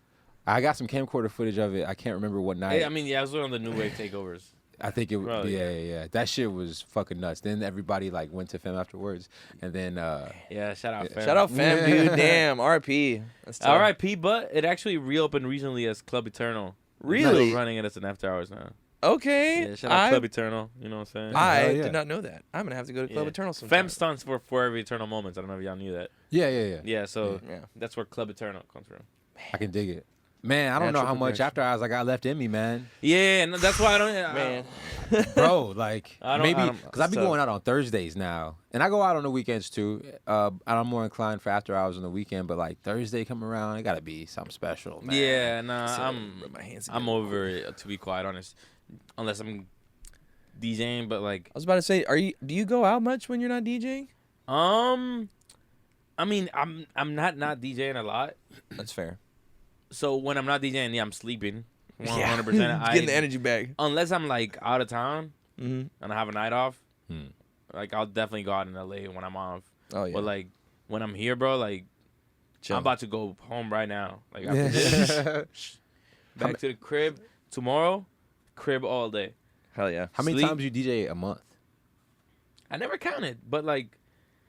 I got some camcorder footage of it. I can't remember what night. I mean, yeah, I was on the New Wave takeovers. I think it. Probably. Yeah. That shit was fucking nuts. Then everybody like went to Fem afterwards, and then Yeah, shout out, fam. Shout out fam, dude. Damn, RP. That's tough. R.I.P. But it actually reopened recently as Club Eternal. Really? Still running it as an after hours now. Okay. Yeah, shout out Club Eternal. You know what I'm saying? I Hell yeah. did not know that. I'm gonna have to go to Club Yeah. Eternal sometime. Fem stands for Forever Eternal Moments. I don't know if y'all knew that. yeah. Yeah, so Yeah. that's where Club Eternal comes from. I can dig it. Man, I don't know Natural how much progression. after hours I got left in me, man. Yeah, no, that's why I don't. Man. Bro, like I don't- maybe I don't- because I be so- going out on Thursdays now, and I go out on the weekends too. I'm more inclined for after hours on the weekend, but like Thursday come around, it gotta be something special, man. Yeah, nah, So, I'm rub my hands I'm together. over it, to be quite honest. Unless I'm DJing, but like, I was about to say, do you go out much when you're not DJing? I mean, I'm not DJing a lot. That's fair. So when I'm not DJing, yeah, I'm sleeping. 100%. Getting the energy back. Unless I'm like out of town Mm-hmm. and I have a night off, Hmm. like I'll definitely go out in LA when I'm off. Oh yeah. But like when I'm here, bro, like Chill. I'm about to go home right now. Like after this, back to the crib tomorrow. Crib all day. Hell yeah. How many Sleep. times you DJ a month? I never counted, but like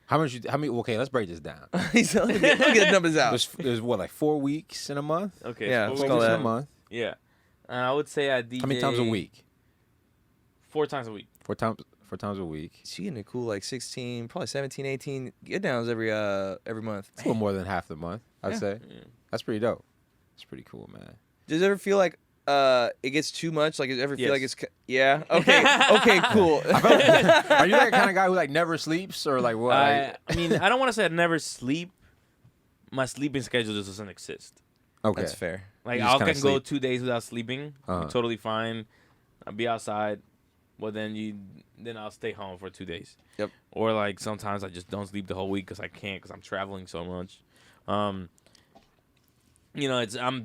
How many? Okay, let's break this down. He's let me get the numbers out. There's what, like 4 weeks in a month? okay, Yeah, so let's Four call weeks in that. a month. yeah. I would say I DJ. How many times a week? 4 times a week. 4 times 4 times a week. So you getting a cool like 16, probably 17, 18 get downs every month. It's a little more than half the month, I'd Yeah. say. Yeah. That's pretty dope. It's pretty cool, man. Does it ever feel like it gets too much? Like, does it ever feel Yes. like it's yeah? Okay, okay, cool. Are you that kind of guy who like never sleeps or like what? I mean, I don't want to say I never sleep. My sleeping schedule just doesn't exist. Okay. That's fair. Like You just I kinda can go sleep. 2 days without sleeping, Uh-huh. totally fine. I'll be outside, but then I'll stay home for 2 days. Yep. Or like sometimes I just don't sleep the whole week because I can't because I'm traveling so much. I'm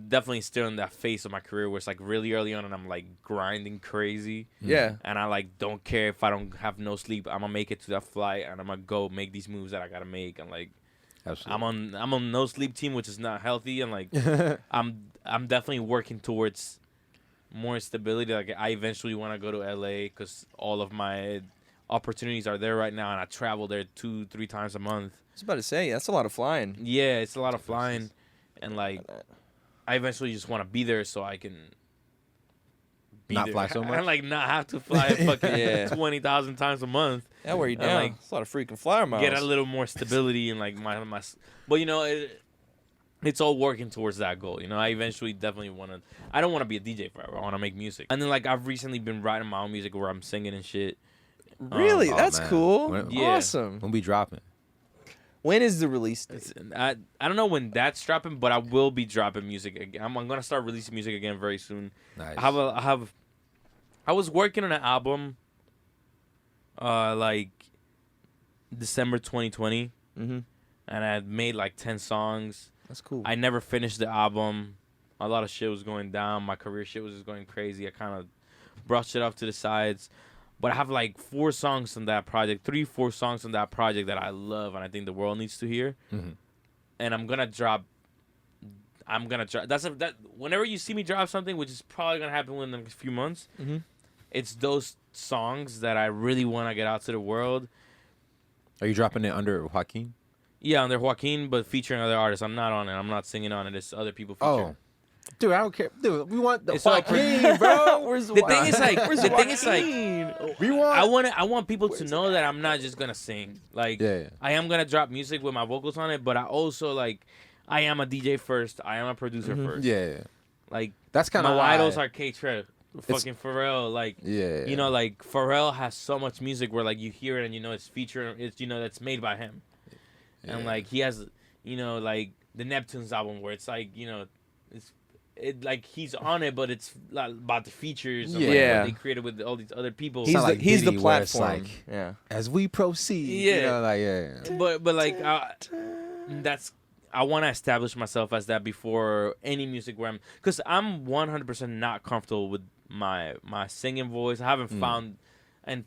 definitely still in that phase of my career where it's like really early on and I'm like grinding crazy. Yeah. And I like don't care if I don't have no sleep. I'm gonna make it to that flight and I'm gonna go make these moves that I gotta make. And like Absolutely. I'm on no sleep team, which is not healthy. And like I'm definitely working towards more stability. Like I eventually want to go to LA because all of my opportunities are there right now, and I travel there 2-3 times a month. I was about to say that's a lot of flying. Yeah, it's a lot of flying, and like I eventually just want to be there so I can be Not there. fly so much? and like not have to fly fucking Yeah. 20,000 times a month. That wear you And, down. like, It's a lot of freaking flyer miles. Get a little more stability and like my. But it's all working towards that goal. I eventually definitely want to. I don't want to be a DJ forever. I want to make music. And then like I've recently been writing my own music where I'm singing and shit. Really? Oh, That's man. cool. When- Yeah. Awesome. We'll be dropping. When is the release date? I don't know when that's dropping, but I will be dropping music again. I'm gonna start releasing music again very soon. Nice. I was working on an album, like December 2020, Mm-hmm. and I had made like 10 songs. That's cool. I never finished the album. A lot of shit was going down. My career shit was just going crazy. I kind of brushed it off to the sides. But I have like 4 songs on that project, 3-4 songs on that project that I love and I think the world needs to hear. Mm-hmm. And I'm gonna drop. That whenever you see me drop something, which is probably gonna happen within the next few months, Mm-hmm. it's those songs that I really want to get out to the world. Are you dropping it under Joaquin? Yeah, under Joaquin, but featuring other artists. I'm not on it. I'm not singing on it. It's other people featuring. Oh, dude, I don't care. Dude, we want the It's all Joaquin, bro. Where's The thing is like, We want. I want people to know that I'm not just gonna sing. Like, Yeah. I am gonna drop music with my vocals on it, but I also like, I am a DJ first. I am a producer first. Yeah. Like, That's kind of my idols are K-Trap, fucking Pharrell. Like, Yeah. like Pharrell has so much music where like you hear it and you know it's featured. It's that's made by him. And Yeah. like he has, like the Neptunes album where it's like it's like he's on it, but it's like about the features. And, like, Yeah. what they created with all these other people. He's Sound the like he's the Diddy, where it's platform. like- yeah. As we proceed. Yeah. You know, like, yeah. but like I want to establish myself as that before any music where because I'm 100% not comfortable with my singing voice. I haven't found, and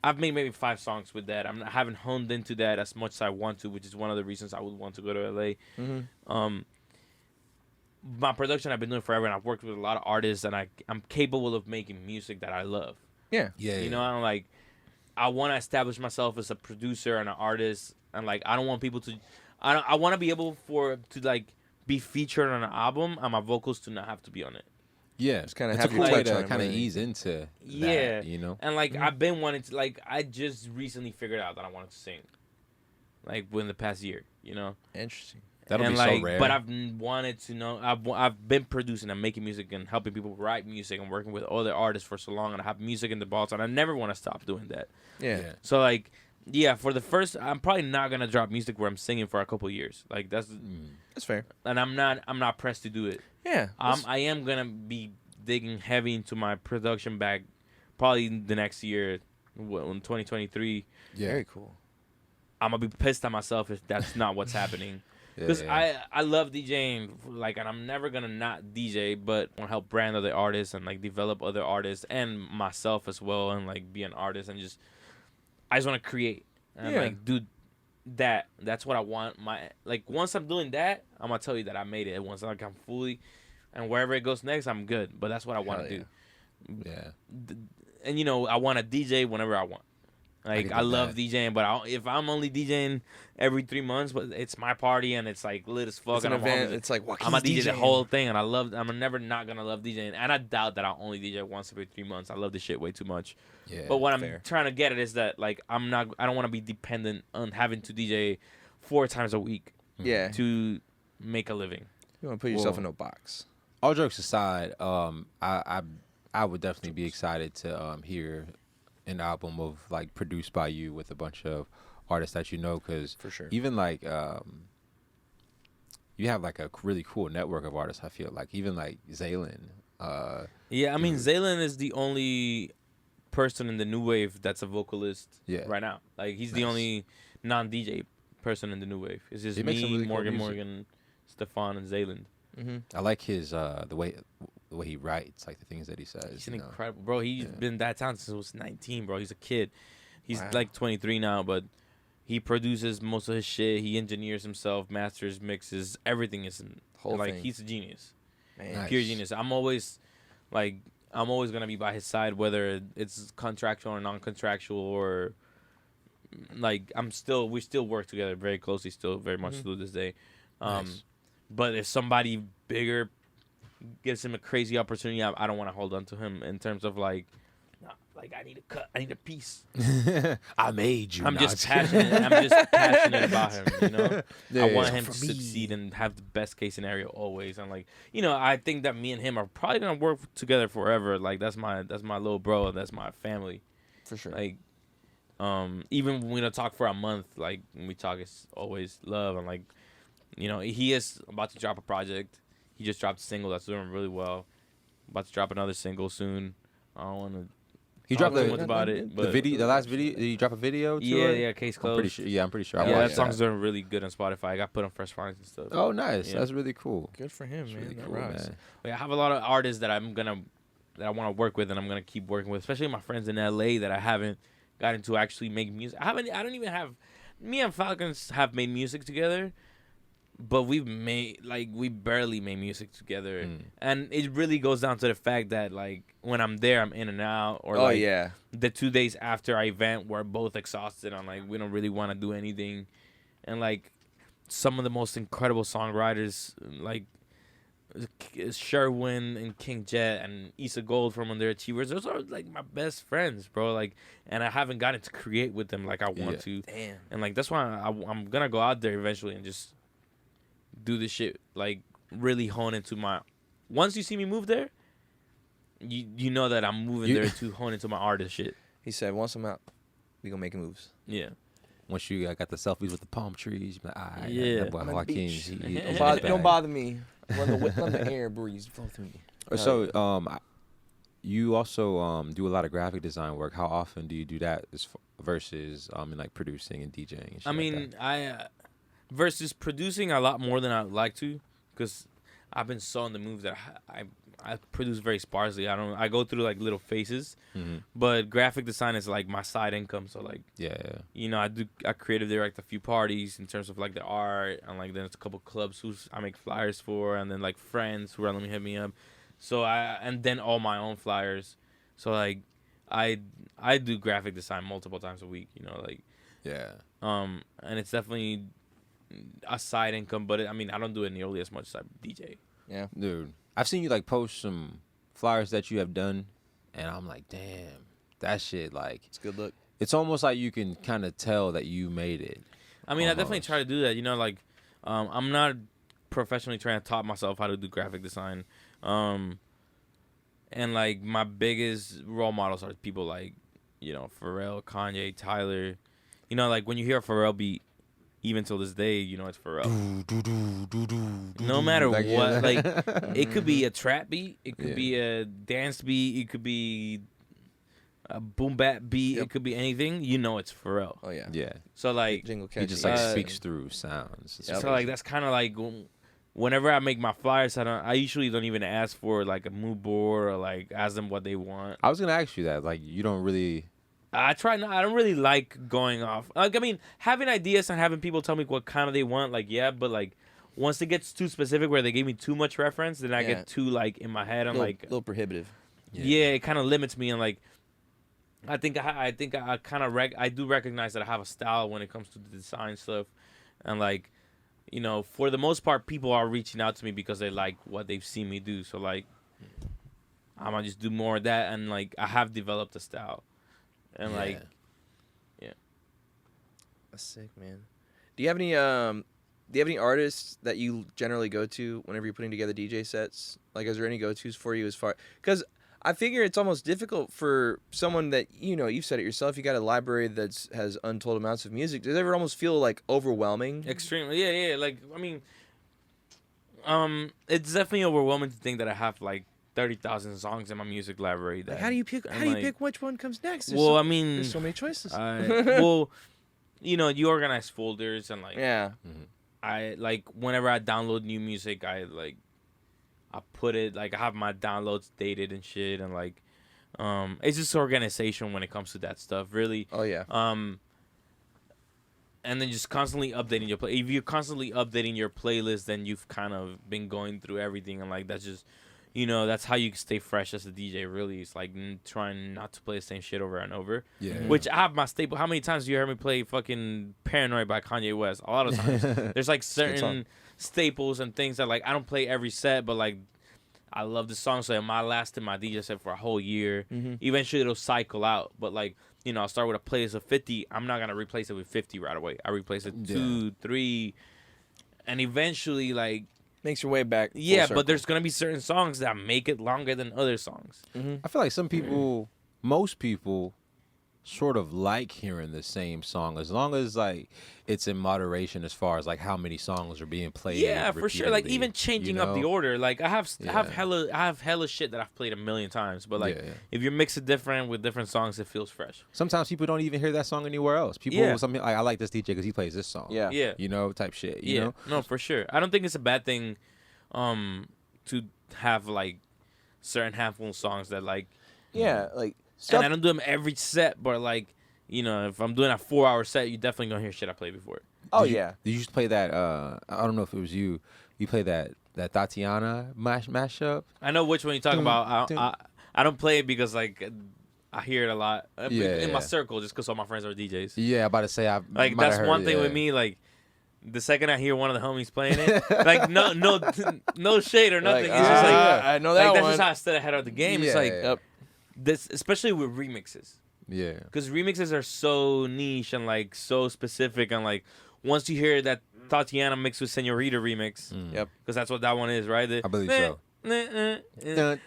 I've made maybe 5 songs with that. I haven't honed into that as much as I want to, which is one of the reasons I would want to go to LA. Mm-hmm. My production I've been doing forever, and I've worked with a lot of artists, and I'm capable of making music that I love. Yeah. Yeah. I'm like, I want to establish myself as a producer and an artist, and like I don't want people to, I want to be able to like be featured on an album, and my vocals to not have to be on it. Yeah. Just kinda It's have a your cool way touch to on it, kind of really. ease into Yeah. that, you know? And like I've been wanting to, like I just recently figured out that I wanted to sing, like within the past year, Interesting. That'll and be like, so rare. But I've wanted to know. I've been producing and making music and helping people write music and working with other artists for so long, and I have music in the vault, and I never want to stop doing that. Yeah. Yeah. So like, yeah, for the first, I'm probably not gonna drop music where I'm singing for a couple years. Like that's, That's fair. and I'm not pressed to do it. Yeah. I am gonna be digging heavy into my production bag, probably the next year, in 2023. Yeah. Very cool. I'm gonna be pissed at myself if that's not what's happening. Because Yeah. I love DJing, like, and I'm never gonna not DJ, but I want to help brand other artists and like develop other artists and myself as well, and like be an artist and I just want to create and Yeah. like do that. That's what I want. Once I'm doing that, I'm gonna tell you that I made it. Once like I'm fully, and wherever it goes next, I'm good. But that's what I want to Hell do. Yeah. And I want to DJ whenever I want. Like get I love that. DJing, but if I'm only DJing every 3 months, but it's my party and it's like lit as fuck, It's an and event. It's like I'm a DJ the DJing. whole thing, and I'm never not gonna love DJing, and I doubt that I'll only DJ once every 3 months. I love this shit way too much. Yeah. But what I'm fair. trying to get at is that like I don't want to be dependent on having to DJ 4 times a week Yeah. to make a living. You want to put yourself Well, in a box. All jokes aside, I would definitely be excited to hear an album of like produced by you with a bunch of artists that you know, because For sure. even like you have like a really cool network of artists. I feel like even like Zaylin. Yeah, I mean Zaylin is the only person in the new wave that's a vocalist Yeah. right now. Like he's the Nice. only non-DJ person in the new wave. It's just He makes some me, really cool Morgan, music. Stefan, and Zayland. Mm-hmm. I like his the way he writes, like the things that he says. He's an you know? incredible bro. He's Yeah. been that talented since he was 19, bro. He's a kid. He's Wow. like 23 now, but he produces most of his shit. He engineers himself, masters, mixes, everything is Whole like thing. he's a genius. Man. Nice. Pure genius. I'm always gonna be by his side, whether it's contractual or non-contractual, or like we still work together very closely, still very much Mhm. to this day. Nice. But if somebody bigger gives him a crazy opportunity, I don't want to hold on to him in terms of like, nah, like I need a cut, I need a piece. I made you. I'm Nah, just passionate. I'm just passionate about him. You know, Yeah, I yeah, want yeah. him to succeed and have the best case scenario always. And like, I think that me and him are probably gonna work together forever. Like that's my little bro. That's my family. For sure. Like, even when we don't talk for a month, like when we talk, it's always love. And like, he is about to drop a project. He just dropped a single that's doing really well. About to drop another single soon. I don't want to. He dropped too the much about it. But the last video. Did he drop a video? To Yeah, it? yeah. Case I'm closed. pretty sure. Yeah, I'm pretty sure. I Yeah, watched that song's doing really good on Spotify. I got put on Fresh Finds and stuff. Oh, nice. Yeah. That's really cool. Good for him, That's man. really That cool, rocks. man. Like, I have a lot of artists that I want to work with, and I'm gonna keep working with, especially my friends in LA that I haven't gotten to actually make music. I don't even have. Me and Falcons have made music together, but we barely made music together, Mm. and it really goes down to the fact that like when I'm there, I'm in and out, or Oh like yeah. the 2 days after our event, we're both exhausted. I'm like, we don't really want to do anything, and like some of the most incredible songwriters, like Sherwin and King Jet and Issa Gold from Underachievers. Those are like my best friends, bro. Like, and I haven't gotten to create with them like I want Yeah. to. Damn. And like that's why I'm gonna go out there eventually and just do this shit. Like really hone into my. Once you see me move there, you know that I'm moving there to hone into my artist shit. He said, once I'm out, we gonna make moves. Yeah. Once you got the selfies with the palm trees, you be like, all right, Yeah. that boy I'm at the Joaquin, beach. he Don't in bother, his don't bag. bother me. Let the air breeze flow through me. So, you also do a lot of graphic design work. How often do you do that versus in like producing and DJing? And shit I like mean, that? versus producing a lot more than I'd like to, because I've been so in the move that I produce very sparsely. I go through like little phases, Mhm. but graphic design is like my side income. So like, Yeah. I creative direct a few parties in terms of like the art, and like there's a couple clubs who I make flyers for, and then like friends who randomly hit me up. So and then all my own flyers. So like I do graphic design multiple times a week. Like Yeah. and it's definitely a side income, but I don't do it nearly as much as I DJ. Yeah. Dude, I've seen you like post some flyers that you have done, and I'm like, damn, that shit, like, It's a good look. it's almost like you can kind of tell that you made it. I definitely Almost. try to do that. Like, I'm not professionally trying to taught myself how to do graphic design. And like my biggest role models are people like, Pharrell, Kanye, Tyler. Like when you hear a Pharrell beat, even till this day, it's Pharrell. No matter Like, what, yeah. like it could be a trap beat, it could Yeah. be a dance beat, it could be a boom bap beat, Yep. it could be anything. It's Pharrell. Oh yeah. Yeah. So like, Jingle catchy. He just like Uh, speaks through sounds. It's Yep. so like that's kind of like whenever I make my flyers, I usually don't even ask for like a mood board or like ask them what they want. I was gonna ask you that. Like, you don't really. I try not. I don't really like going off. Like having ideas and having people tell me what kind of they want. Like but like once it gets too specific where they gave me too much reference, then I Yeah. get too like in my head. I'm little, like, little prohibitive. yeah, it kind of limits me. And like I think I kind of I do recognize that I have a style when it comes to the design stuff, and like, you know, for the most part, people are reaching out to me because they like what they've seen me do. So like, I'm gonna just do more of that, and like I have developed a style, and like, yeah. That's sick, man. Do you have any artists that you generally go to whenever you're putting together DJ sets? Like, is there any go-tos for you as far? Because I figure it's almost difficult for someone that, you know, you've said it yourself, you got a library that has untold amounts of music. Does it ever almost feel like overwhelming? Extremely, yeah. Like, I mean, it's definitely overwhelming to think that I have like 30,000 songs in my music library. That, Like, how do you pick? How do you pick which one comes next? There's so many choices. well, you know, you organize folders and like, Yeah. I like whenever I download new music, I put it like I have my downloads dated and shit, and like, it's just organization when it comes to that stuff, really. Oh yeah. And then just constantly updating your play. If you're constantly updating your playlist, then you've kind of been going through everything, and like that's just, you know, that's how you stay fresh as a DJ. Really, it's like trying not to play the same shit over and over. Yeah. Which I have my staple. How many times do you hear me play fucking "Paranoid" by Kanye West? A lot of times. There's like certain staples and things that like I don't play every set, but like I love the song, so it might last in my DJ set for a whole year. Eventually, it'll cycle out, but like, you know, I'll start with a playlist of 50. I'm not gonna replace it with 50 right away. I replace it 2, 3, and eventually, like. Makes your way back. Yeah, but there's gonna be certain songs that make it longer than other songs. I feel like some people, most people, sort of like hearing the same song as long as like it's in moderation as far as like how many songs are being played. Yeah, for sure. Like even changing up the know? order. Like I have hella shit that I've played a million times. But like if you mix it different with different songs, it feels fresh. Sometimes people don't even hear that song anywhere else. People, something like I like this DJ because he plays this song. Yeah, you know, type shit. You know? No, for sure. I don't think it's a bad thing, to have like certain handful of songs that like. Yeah, like. And I don't do them every set, but like, you know, if I'm doing a 4-hour set, you definitely gonna hear shit I played before. Oh Did yeah. You used to play that? I don't know if it was you. You play that Tatiana mashup. I know which one you're talking about. I don't play it because like I hear it a lot in my circle, just because all my friends are DJs. Yeah, about to say I like that's one thing with me. Like the second I hear one of the homies playing it, like no shade or nothing. Like, it's just like I know that like, one. that's just how I stay ahead of the game. It's like this, especially with remixes. Yeah. Because remixes are so niche and like so specific, and like once you hear that Tatiana mixed with Senorita remix, because that's what that one is, right? I believe so. It's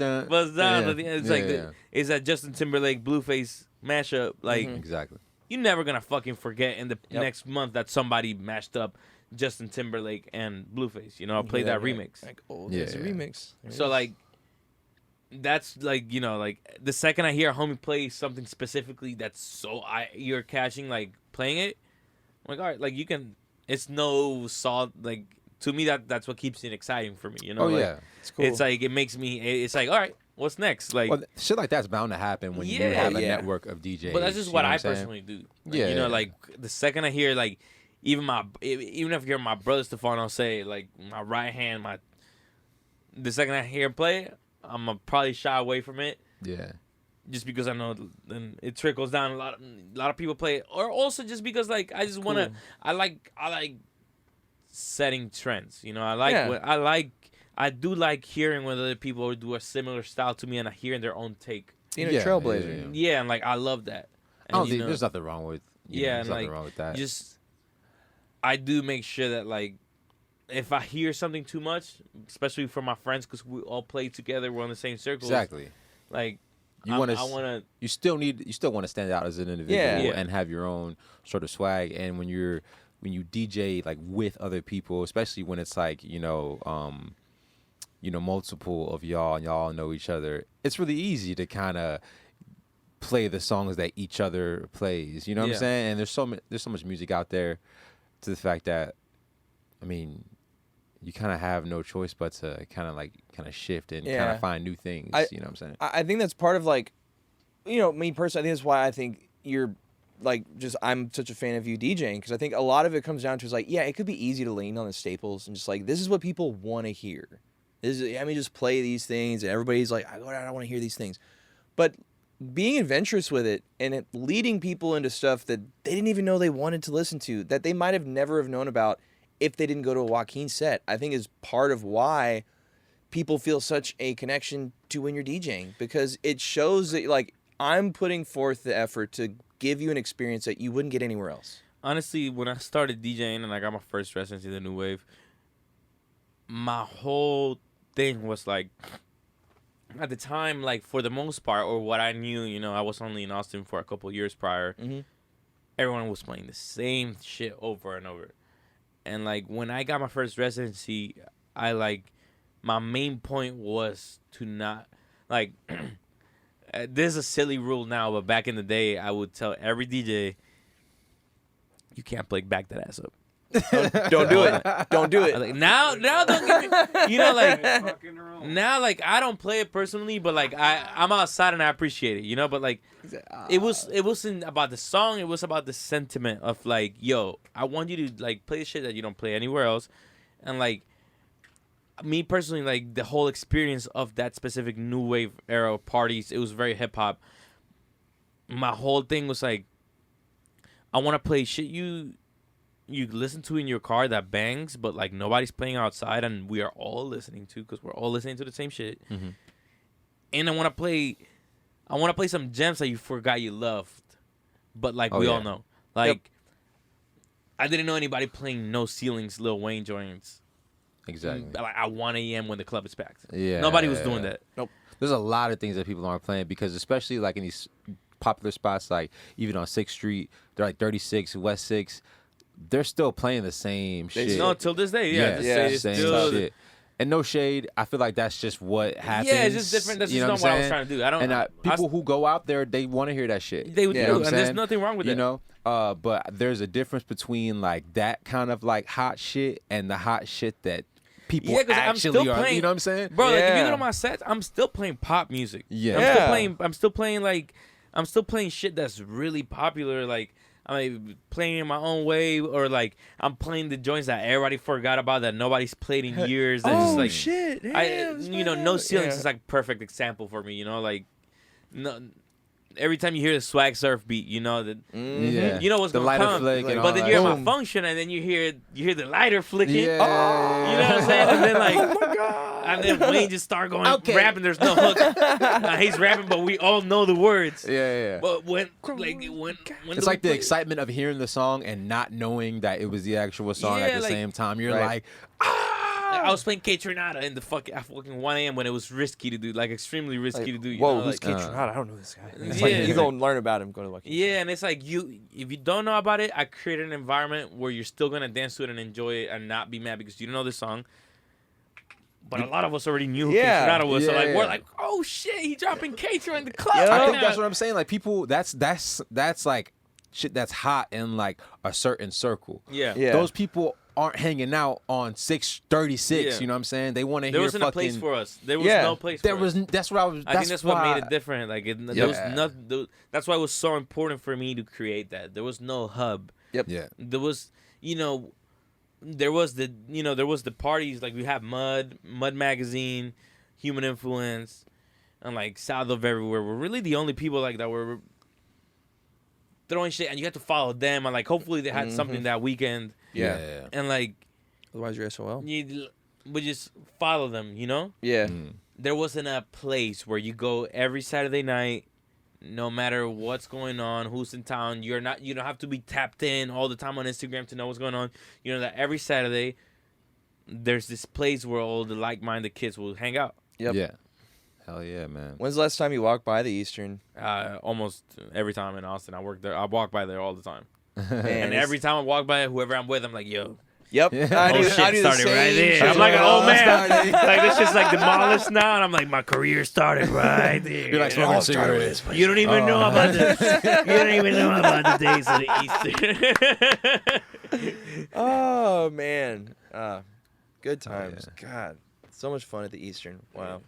like it's that Justin Timberlake Blueface mashup. Like exactly. You're never gonna fucking forget in the next month that somebody mashed up Justin Timberlake and Blueface. You know, I played that remix. Like, there's a remix. So like. That's like, you know, like the second I hear a homie play something specifically that's so you're catching, like playing it, I'm like, all right, like you can, it's no salt, like to me that's what keeps it exciting for me, you know? Oh like, yeah, it's cool. It's like it makes me, it's like, all right, what's next? Like shit like that's bound to happen when you have a network of DJs. But that's just what I personally do. Like, you know, like the second I hear like even if you hear my brother Stefano say like my right hand, the second I hear him play. I'm gonna probably shy away from it. Yeah. Just because I know then it trickles down. A lot of people play it, or also just because like I just wanna. I like setting trends. You know, I do like hearing when other people do a similar style to me, and I hearing their own take. Being a trailblazer. Yeah, and like I love that. And, I don't think there's nothing wrong with. There's nothing wrong with that. Just I do make sure that like. If I hear something too much, especially for my friends, because we all play together, we're on the same circle. Exactly. Like you want to. You still want to stand out as an individual and have your own sort of swag. And when you DJ like with other people, especially when it's like multiple of y'all and y'all know each other, it's really easy to kind of play the songs that each other plays. You know what I'm saying? And there's so much music out there, to the fact that, I mean. You kind of have no choice but to kind of shift and kind of find new things. You know what I'm saying? I think that's part of like, me personally, I think that's why I think you're like, I'm such a fan of you DJing, because I think a lot of it comes down to is like, it could be easy to lean on the staples and just like, this is what people want to hear. Just play these things, and everybody's like, I want to hear these things. But being adventurous with it and it leading people into stuff that they didn't even know they wanted to listen to, that they might have never have known about if they didn't go to a Joaquin set, I think is part of why people feel such a connection to when you're DJing, because it shows that like I'm putting forth the effort to give you an experience that you wouldn't get anywhere else. Honestly, when I started DJing and I got my first residency in the new wave, my whole thing was like, at the time, like for the most part, or what I knew, you know, I was only in Austin for a couple of years prior. Mm-hmm. Everyone was playing the same shit over and over. And like when I got my first residency, I like, my main point was to not like. This is a silly rule now, but back in the day, I would tell every DJ, you can't play back that ass up. Don't do it. Don't do it. Like, now don't give me, you know, like now, like I don't play it personally, but like I'm outside and I appreciate it, you know. But like it wasn't about the song; it was about the sentiment of like, yo, I want you to like play shit that you don't play anywhere else, and like me personally, like the whole experience of that specific new wave era parties, it was very hip hop. My whole thing was like, I want to play shit you listen to in your car that bangs, but like nobody's playing outside, and we are all listening to, because we're all listening to the same shit. Mm-hmm. And I want to play some gems that you forgot you loved, but like we all know, like I didn't know anybody playing No Ceilings, Lil Wayne joints. Exactly. Like at 1 a.m. when the club is packed. Yeah. Nobody was doing that. Nope. There's a lot of things that people aren't playing, because especially like in these popular spots, like even on 6th Street, they're like 36, West 6, they're still playing the same shit. No, till this day, same shit. And no shade, I feel like that's just what happens. Yeah, it's just different. That's just not what I was trying to do. I don't. And people who go out there, they want to hear that shit. They you do, know what I'm and there's saying? nothing wrong with you that. know, but there's a difference between like that kind of like hot shit and the hot shit that people Yeah, 'cause I'm actually still are. playing- You know what I'm saying? Bro, like if you Yeah. go to my sets, I'm still playing pop music. Yeah. I'm Yeah. still playing shit that's really popular. Like I'm playing in my own way, or like I'm playing the joints that everybody forgot about that nobody's played in years. That's just like shit! No Ceilings is like perfect example for me. You know, like no. Every time you hear the Swag Surf beat, you know that Yeah. you know what's The gonna lighter come. flick and all But then that. you hear my Boom. function, and then you hear the lighter flicking. Yeah. You know what I'm saying? And then like, oh my god! And then Wayne just start going rapping. There's no hook. He's rapping, but we all know the words. Yeah. But when It's like the excitement of hearing the song and not knowing that it was the actual song at the like- same time. You're Right. like, I was playing K Trinata in the fucking 1 a.m. when it was risky to do, like extremely risky to do. You Whoa, know, who's like, Kid Trinata? I don't know this guy. It's Yeah. like you go and learn about him. Go to Joaquin. yeah, and it's like if you don't know about it, I created an environment where you're still gonna dance to it and enjoy it and not be mad because you don't know this song. But a lot of us already knew who Yeah. K Trinata was, so like Yeah. we're like, oh shit, he dropping K Trinata in the club. Yeah. I right think now. that's what I'm saying. Like people, that's like shit that's hot in like a certain circle. Yeah. Yeah. Those people aren't hanging out on 636. Yeah. You know what I'm saying? They want to There hear wasn't a place fucking. for us. There was Yeah. no place. There for was. us. That's what I was. I think that's what why- made it different. Like there Yeah. was nothing. That's why it was so important for me to create that. There was no hub. Yeah. There was, there was the parties. Like we have Mud Magazine, Human Influence, and like South of Everywhere. We're really the only people like that were throwing shit, and you have to follow them. And like hopefully they had something that weekend, Yeah. and like Otherwise, you're SOL. you would just follow them. You know. Yeah. There wasn't a place where you go every Saturday night, no matter what's going on, who's in town. You don't have to be tapped in all the time on Instagram to know what's going on. You know that every Saturday there's this place where all the like-minded kids will hang out. Yep. Yeah. Hell yeah, man. When's the last time you walked by the Eastern? Almost every time in Austin, I work there. I walk by there all the time, and Man, every time I walk by whoever I'm with, I'm like, yo. Yep. Yeah. I do, shit I do the started same right there. shit. I'm like an old man. Started. Like this shit's like demolished now, and I'm like, my career started right there. You're like smoking cigarettes. You don't even know about the. You don't even know about the days of the Easter. Oh man, good times. yeah. God, so much fun at the Eastern. Wow.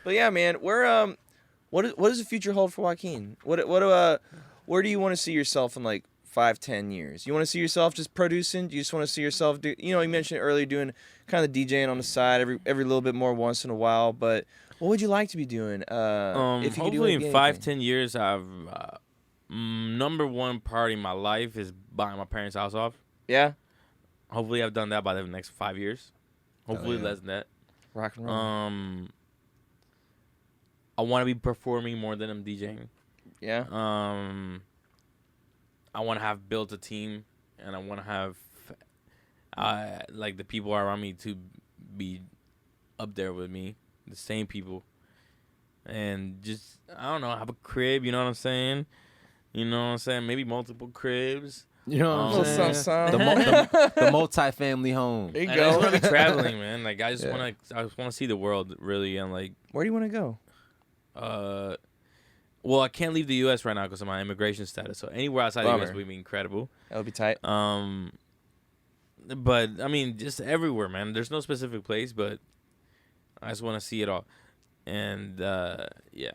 But yeah, man, we're what does the future hold for Joaquin? Where do you want to see yourself in like 5-10 years? You want to see yourself just producing? Do you just want to see yourself do? You mentioned earlier doing kind of DJing on the side every little bit more once in a while. But What would you like to be doing? If you could do Hopefully in anything? 5-10 years, I've number one priority in my life is buying my parents' house off. Yeah. Hopefully, I've done that by the next 5 years. Hopefully, yeah. less than that. Rock and roll. I want to be performing more than I'm DJing. Yeah. I want to have built a team, and I want to have like the people around me to be up there with me, the same people, and just I don't know, have a crib. You know what I'm saying? You know what I'm saying? Maybe multiple cribs. You know what I'm saying? some. The multi-family home. There you And I just go. want to be traveling, man. Like I just Yeah. want to see the world really, and like Where do you want to go? well, I can't leave the U.S. right now because of my immigration status. So anywhere outside the U.S. Bummer. would be incredible. That would be tight. But I mean, just everywhere, man. There's no specific place, but I just want to see it all, and yeah,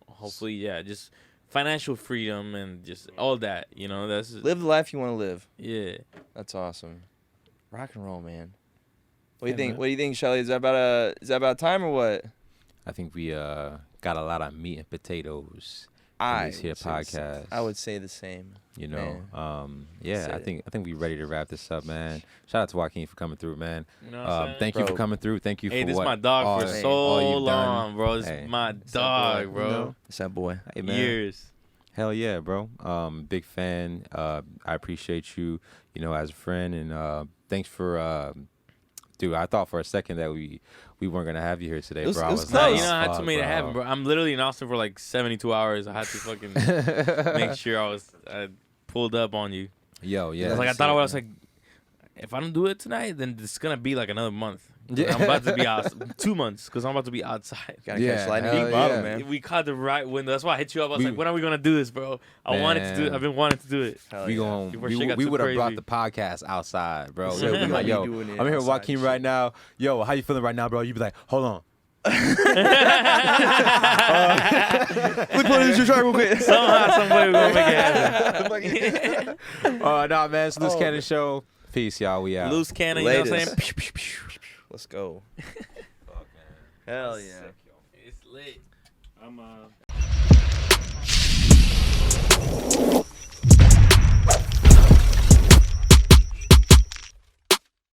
hopefully, yeah, just financial freedom and just all that. You know, that's Live the life you want to live. yeah. That's awesome. Rock and roll, man. What do you Yeah, think? man. What do you think, Shelly? Is that about time or what? I think we got a lot of meat and potatoes in I this here would say the same. podcast. I would say the same. You know, yeah, Said I it. think we ready to wrap this up, man. Shout out to Joaquin for coming through, man. You know what I'm saying? Thank you for Bro. coming through. Thank you Hey, for this what is my dog all- for hey, so all you've done. long, bro. This Hey. is my What's up, dog, boy? bro. You know? What's up, boy? Hey, man. Years. Hell yeah, bro. Big fan. I appreciate you, you know, as a friend, and thanks for, dude. I thought for a second that we weren't gonna have you here today, It was- bro. it I was was close. Nah, like, you know, I had fuck, to make it happen, bro. I'm literally in Austin for like 72 hours. I had to fucking make sure I pulled up on you. Yo, yeah. I was like, I so- thought I was like, if I don't do it tonight, then it's gonna be like another month. Yeah. I'm about to be out 2 months because I'm about to be outside. Gotta Yeah, catch lightning hell in bottle, yeah. man. We caught the right window. That's why I hit you up. I was We- like, when are we gonna do this, bro? I wanted to do it. Man. I've been wanting to do it. Hell we yeah. going Before shit got we too would have brought crazy. the podcast outside, bro. So We'd be we like, be yo, doing it I'm here with outside Joaquin and right shit. now. Yo, how you feeling right now, bro? You'd be like, hold on. Let me put it in your track real quick. Somehow, some way, we're gonna make it happen. Nah, man. It's Loose Oh, Cannon man. Show. Peace, y'all. We out. Loose cannon, you know what I'm Latest. saying? Let's go. Hell yeah. It's lit. I'm